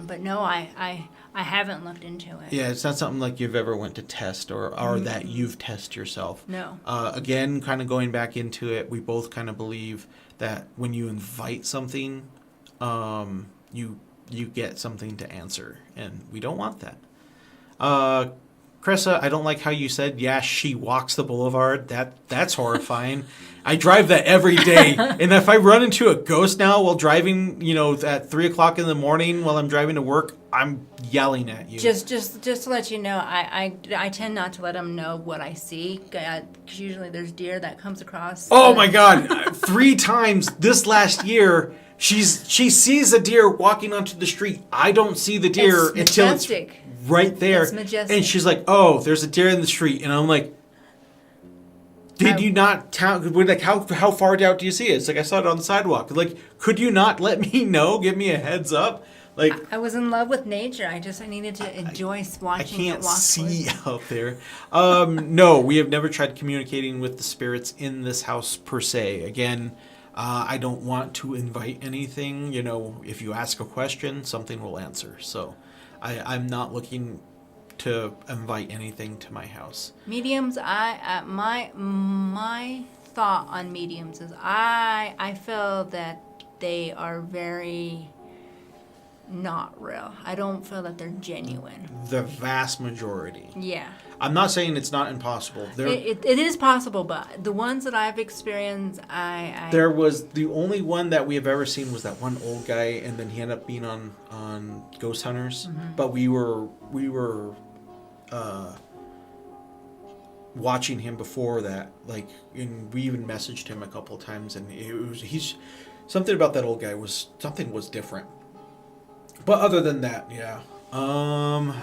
Speaker 3: but no, I haven't looked into it.
Speaker 2: Yeah, it's not something like you've ever went to test or that you've tested yourself.
Speaker 3: No.
Speaker 2: Again, kind of going back into it, we both kind of believe that when you invite something, you get something to answer, and we don't want that. Cressa, I don't like how you said, yeah, she walks the boulevard. That's horrifying. I drive that every day, and if I run into a ghost now while driving, at 3:00 in the morning while I'm driving to work, I'm yelling at you.
Speaker 3: Just to let you know, I tend not to let them know what I see, because usually there's deer that comes across.
Speaker 2: Oh my God! 3 times this last year, she sees a deer walking onto the street. I don't see the deer until it's right there.
Speaker 3: It's majestic.
Speaker 2: And she's like, "Oh, there's a deer in the street," and I'm like, "Did you not tell? Like, how far out do you see it?" It's like, I saw it on the sidewalk. Like, could you not let me know? Give me a heads up. Like,
Speaker 3: I was in love with nature. I needed to enjoy watching.
Speaker 2: I can't see out there. No, we have never tried communicating with the spirits in this house per se. Again, I don't want to invite anything. If you ask a question, something will answer. So, I'm not looking to invite anything to my house.
Speaker 3: Mediums, my thought on mediums is I feel that they are very not real. I don't feel that they're genuine.
Speaker 2: The vast majority.
Speaker 3: Yeah.
Speaker 2: I'm not saying it's not impossible.
Speaker 3: It is possible, but the ones that I've experienced,
Speaker 2: There was the only one that we have ever seen was that one old guy, and then he ended up being on Ghost Hunters. Mm-hmm. But we were watching him before that, and we even messaged him a couple of times, and he's something about that old guy was different. But other than that, yeah. Your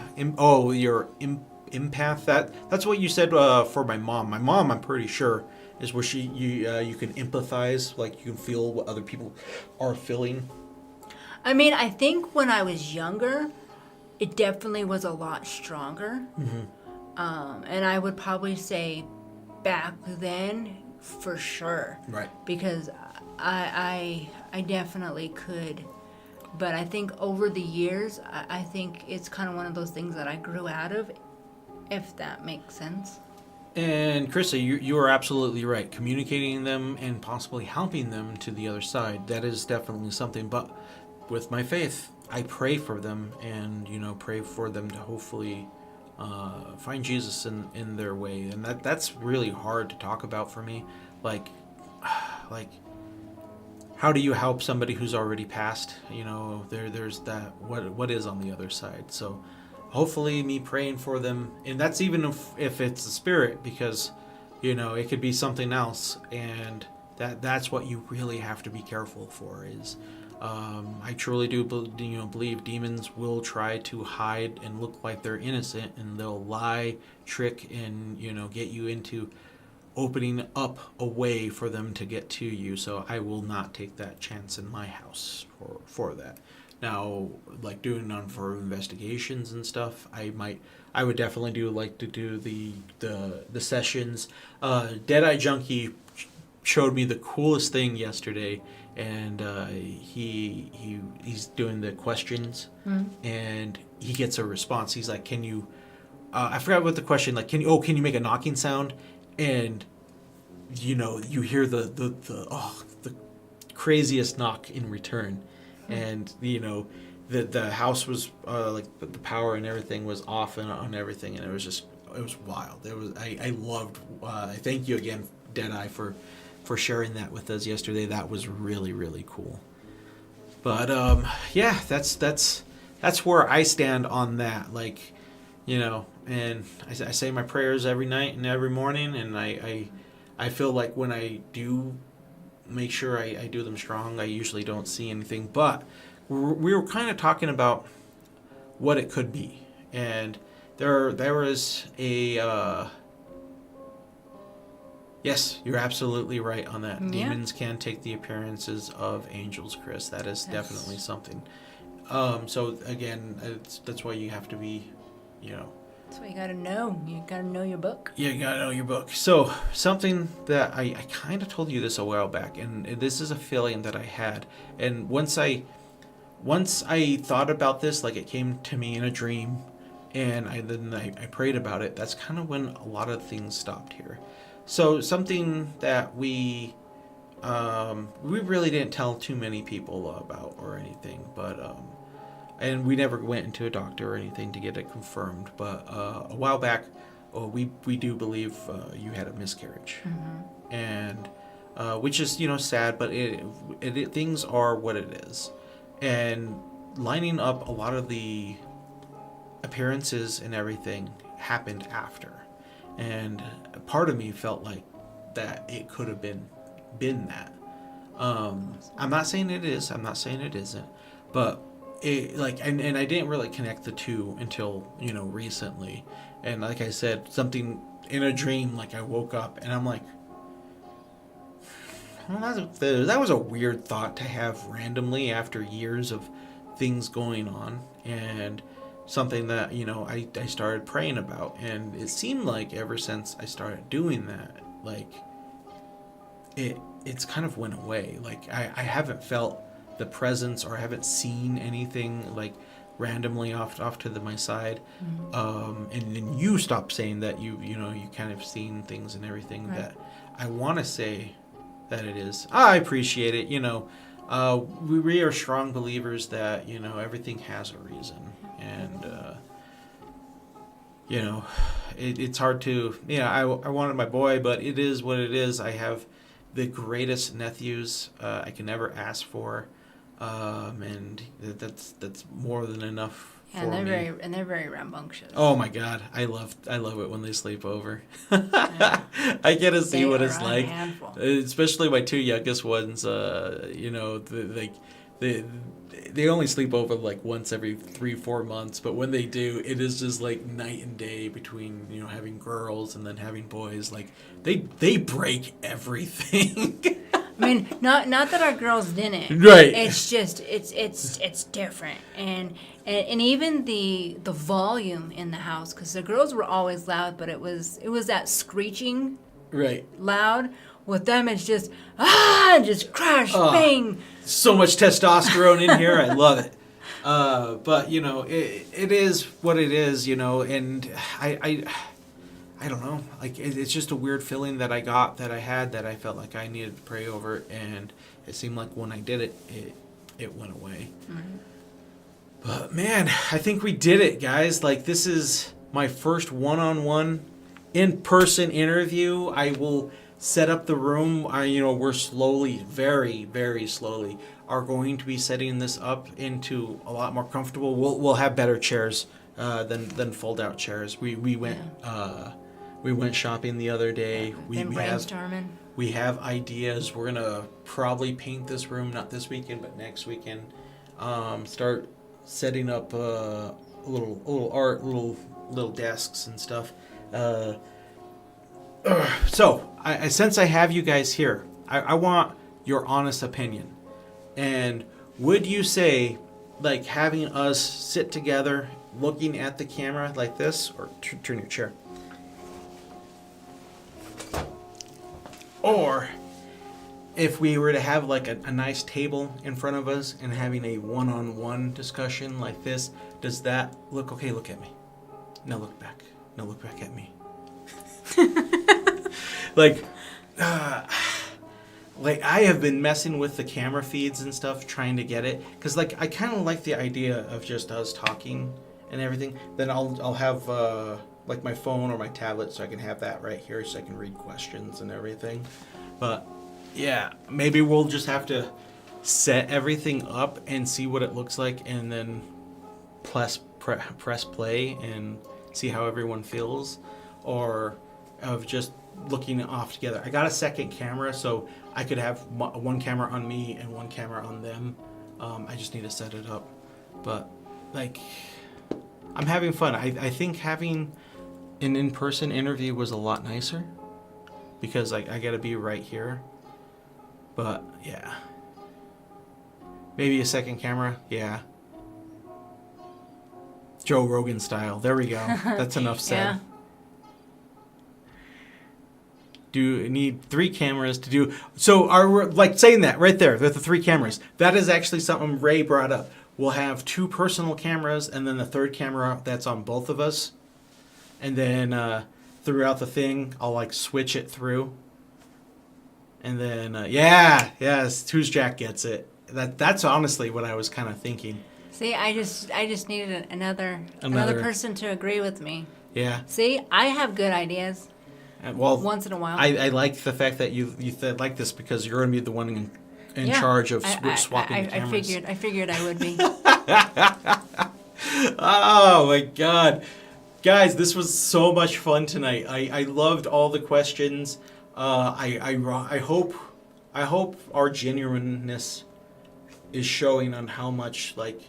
Speaker 2: empath. That's what you said for my mom. My mom, I'm pretty sure, is where you can empathize, like you can feel what other people are feeling.
Speaker 3: I mean, I think when I was younger, it definitely was a lot stronger. Mm-hmm. And I would probably say back then, for sure. Right. Because I definitely could. But I think over the years, I think it's kind of one of those things that I grew out of, if that makes sense.
Speaker 2: And Krista, you are absolutely right. Communicating them and possibly helping them to the other side, that is definitely something. But with my faith, I pray for them and, pray for them to hopefully find Jesus in their way. And that's really hard to talk about for me. Like how do you help somebody who's already passed? There's that, what is on the other side. So hopefully me praying for them, and that's even if it's the spirit, because it could be something else, and that's what you really have to be careful for. Is I truly do believe demons will try to hide and look like they're innocent, and they'll lie, trick, and get you into opening up a way for them to get to you. So I will not take that chance in my house for that. Now, like doing on for investigations and stuff, I would definitely do the sessions. Deadeye Junkie showed me the coolest thing yesterday, and he's doing the questions, and he gets a response. He's like, "Can you?" I forgot what the question. Like, can you make a knocking sound? And you hear the craziest knock in return, and the house was like the power and everything was off and on everything, and it was wild. I loved. Thank you again, Deadeye, for sharing that with us yesterday. That was really, really cool. But yeah, that's where I stand on that. Like, and I say my prayers every night and every morning, and I feel like when I do make sure I do them strong, I usually don't see anything. But we were kind of talking about what it could be, and there was a yes, you're absolutely right on that. Yeah. Demons can take the appearances of angels, Chris. That is definitely something. So again, that's why you have to be,
Speaker 3: That's what you gotta know. You gotta know your book.
Speaker 2: Yeah, you gotta know your book. So something that I kind of told you this a while back, and this is a feeling that I had. And once I thought about this, like it came to me in a dream, and I prayed about it. That's kind of when a lot of things stopped here. So something that we really didn't tell too many people about or anything, but and we never went into a doctor or anything to get it confirmed. But a while back, we do believe you had a miscarriage, and which is sad, but it things are what it is, and lining up a lot of the appearances and everything happened after. And part of me felt like that it could have been that. I'm not saying it is. I'm not saying it isn't. But it and I didn't really connect the two until recently. And like I said, something in a dream. Like I woke up and I'm like, well, that was a weird thought to have randomly after years of things going on, and something that I started praying about. And it seemed like ever since I started doing that, like it's kind of went away. Like I haven't felt the presence, or I haven't seen anything like randomly off to my side. And then you stopped saying that you kind of seen things and everything. Right. That I want to say that it is. I appreciate it. We are strong believers that everything has a reason. And it's hard to I wanted my boy, but it is what it is. I have the greatest nephews I can ever ask for, and that's more than enough for me.
Speaker 3: They're very rambunctious.
Speaker 2: Oh my God, I love it when they sleep over. Yeah. I get to see what it's like, especially my two youngest ones. They only sleep over like once every 3-4 months, but when they do, it is just like night and day between having girls and then having boys. Like they break everything.
Speaker 3: I mean, not that our girls didn't.
Speaker 2: Right.
Speaker 3: It's just it's different, and even the volume in the house, because the girls were always loud, but it was that screeching.
Speaker 2: Right.
Speaker 3: Loud. With them, it's just just crash, bang.
Speaker 2: So much testosterone in here. I love it. But it is what it is. And I don't know. Like it's just a weird feeling that I had that I felt like I needed to pray over, and it seemed like when I did it, it went away. Mm-hmm. But man, I think we did it, guys. Like this is my first one-on-one in-person interview. I will set up the room. We're slowly, very, very slowly, are going to be setting this up into a lot more comfortable. We'll have better chairs than fold out chairs. We went shopping the other day.
Speaker 3: Been brainstorming.
Speaker 2: We have ideas. We're gonna probably paint this room not this weekend but next weekend. Start setting up little art, little desks and stuff. So I since I have you guys here, I want your honest opinion. And would you say, like, having us sit together, looking at the camera like this, or turn your chair, or if we were to have like a nice table in front of us and having a one-on-one discussion like this, does that look okay? Look at me. Now look back. Now look back at me. Like I have been messing with the camera feeds and stuff, trying to get it, because like I kind of like the idea of just us talking and everything. Then I'll have like my phone or my tablet, so I can have that right here, so I can read questions and everything. But yeah, maybe we'll just have to set everything up and see what it looks like, and then press play and see how everyone feels, or of just looking off together. I got a second camera, so I could have one camera on me and one camera on them. I just need to set it up. But like, I'm having fun. I think having an in-person interview was a lot nicer, because I gotta be right here. But yeah, maybe a second camera. Yeah, Joe Rogan style. There we go. That's enough said.
Speaker 3: Yeah.
Speaker 2: Do need 3 cameras to do. So are like saying that right there with the 3 cameras. That is actually something Ray brought up. We'll have 2 personal cameras, and then the third camera that's on both of us. And then throughout the thing, I'll like switch it through. And then yes, whose Jack gets it. That's honestly what I was kind of thinking.
Speaker 3: See, I just needed another person to agree with me.
Speaker 2: Yeah.
Speaker 3: See, I have good ideas.
Speaker 2: Well,
Speaker 3: once in a while.
Speaker 2: I like the fact that you like this, because you're going to be the one in charge of swapping the cameras.
Speaker 3: I figured I would be.
Speaker 2: Oh my God, guys, this was so much fun tonight. I loved all the questions. I hope our genuineness is showing on how much, like,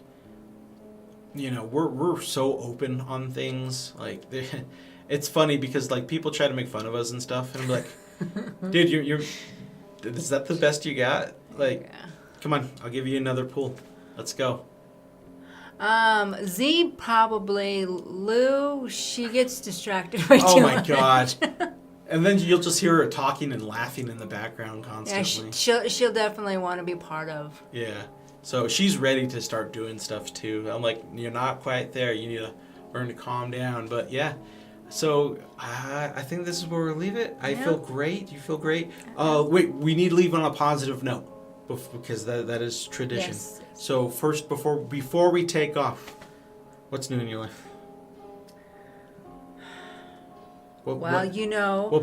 Speaker 2: we're so open on things. Like, it's funny because like people try to make fun of us and stuff, and I'm like, dude, you're is that the best you got? Like, yeah. Come on, I'll give you another pool. Let's go.
Speaker 3: Z probably. Lou, she gets distracted way too much.
Speaker 2: Oh my God. And then you'll just hear her talking and laughing in the background constantly.
Speaker 3: Yeah, she'll definitely want to be part of.
Speaker 2: Yeah. So she's ready to start doing stuff too. I'm like, you're not quite there. You need to learn to calm down. But yeah. So I think this is where we'll leave it. I feel great. You feel great. Wait, we need to leave on a positive note, because that is tradition. Yes. So first, before we take off, what's new in your life? What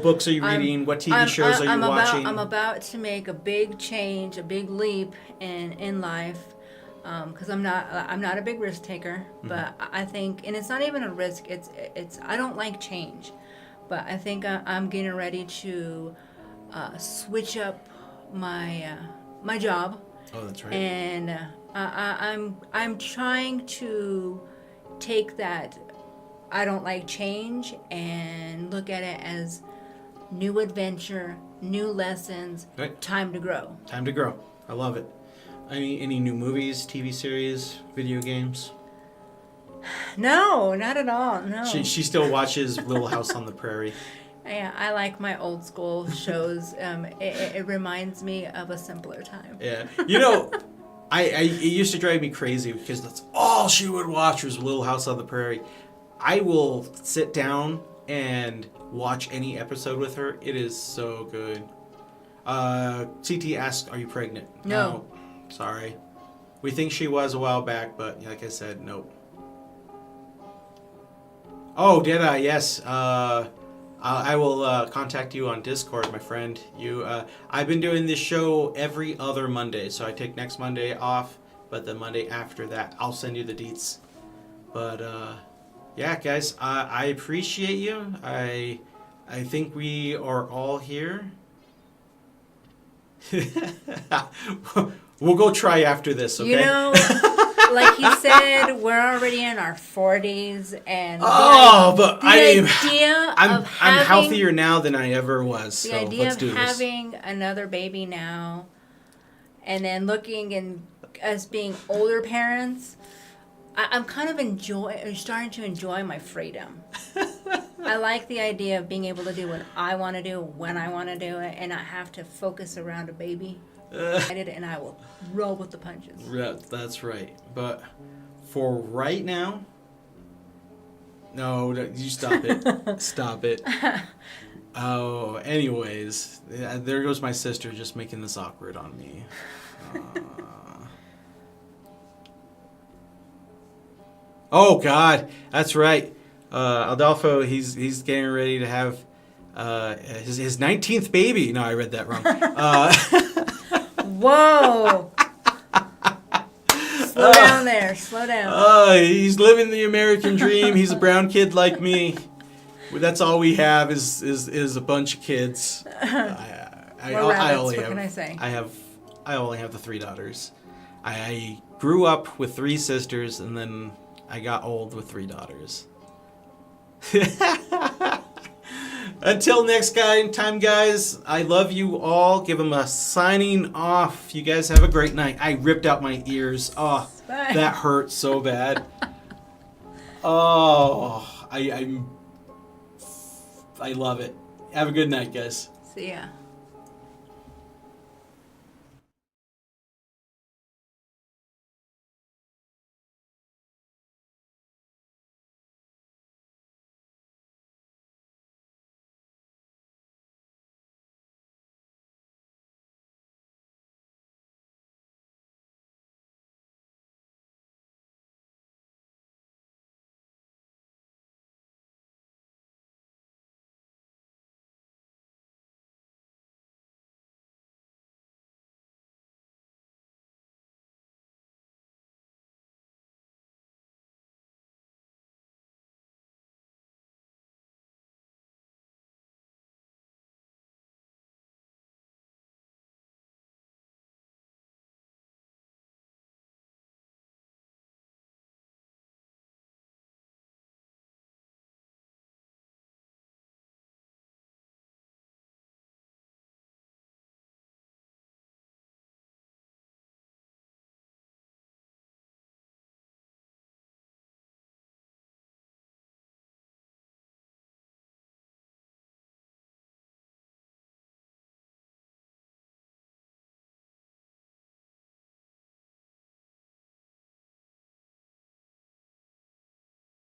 Speaker 2: books are you reading? What TV shows are you watching?
Speaker 3: I'm about to make a big change, a big leap in life, because I'm not a big risk taker, but I think, and it's not even a risk. It's I don't like change, but I think I'm getting ready to switch up my job.
Speaker 2: Oh, that's right.
Speaker 3: And I'm trying to take that I don't like change and look at it as new adventure, new lessons, right. Time to grow.
Speaker 2: Time to grow. I love it. Any new movies, TV series, video games?
Speaker 3: No, not at all. No.
Speaker 2: She still watches Little House on the Prairie.
Speaker 3: Yeah, I like my old school shows. It reminds me of a simpler time.
Speaker 2: Yeah. It used to drive me crazy because that's all she would watch was Little House on the Prairie. I will sit down and watch any episode with her. It is so good. CT asked, are you pregnant?
Speaker 3: No.
Speaker 2: Sorry. We think she was a while back, but like I said, nope. Oh, did I? Yes. I will contact you on Discord, my friend. I've been doing this show every other Monday, so I take next Monday off, but the Monday after that, I'll send you the deets. But yeah, guys, I appreciate you. I think we are all here. We'll go try after this, okay?
Speaker 3: You know, like he said, we're already in our 40s, and
Speaker 2: I'm
Speaker 3: having,
Speaker 2: healthier now than I ever was.
Speaker 3: The
Speaker 2: So
Speaker 3: idea
Speaker 2: let's
Speaker 3: of
Speaker 2: do this.
Speaker 3: having another baby now, and then looking and us being older parents, I'm kind of starting to enjoy my freedom. I like the idea of being able to do what I want to do when I want to do it, and not have to focus around a baby. And I will roll with the punches.
Speaker 2: Yeah, that's right. But for right now, no, you stop it. Stop it. Oh, anyways, there goes my sister just making this awkward on me. Oh God, that's right. Adolfo, he's getting ready to have his 19th baby. No, I read that wrong.
Speaker 3: Whoa! Slow down there. Slow down.
Speaker 2: He's living the American dream. He's a brown kid like me. That's all we have is a bunch of kids.
Speaker 3: We're rabbits. What can I say?
Speaker 2: I only have the 3 daughters. I grew up with 3 sisters, and then I got old with 3 daughters. Until next time, guys, I love you all. Give them a signing off. You guys have a great night. I ripped out my ears. Oh,
Speaker 3: Bye.
Speaker 2: that hurt so bad. Oh, I love it. Have a good night, guys.
Speaker 3: See ya.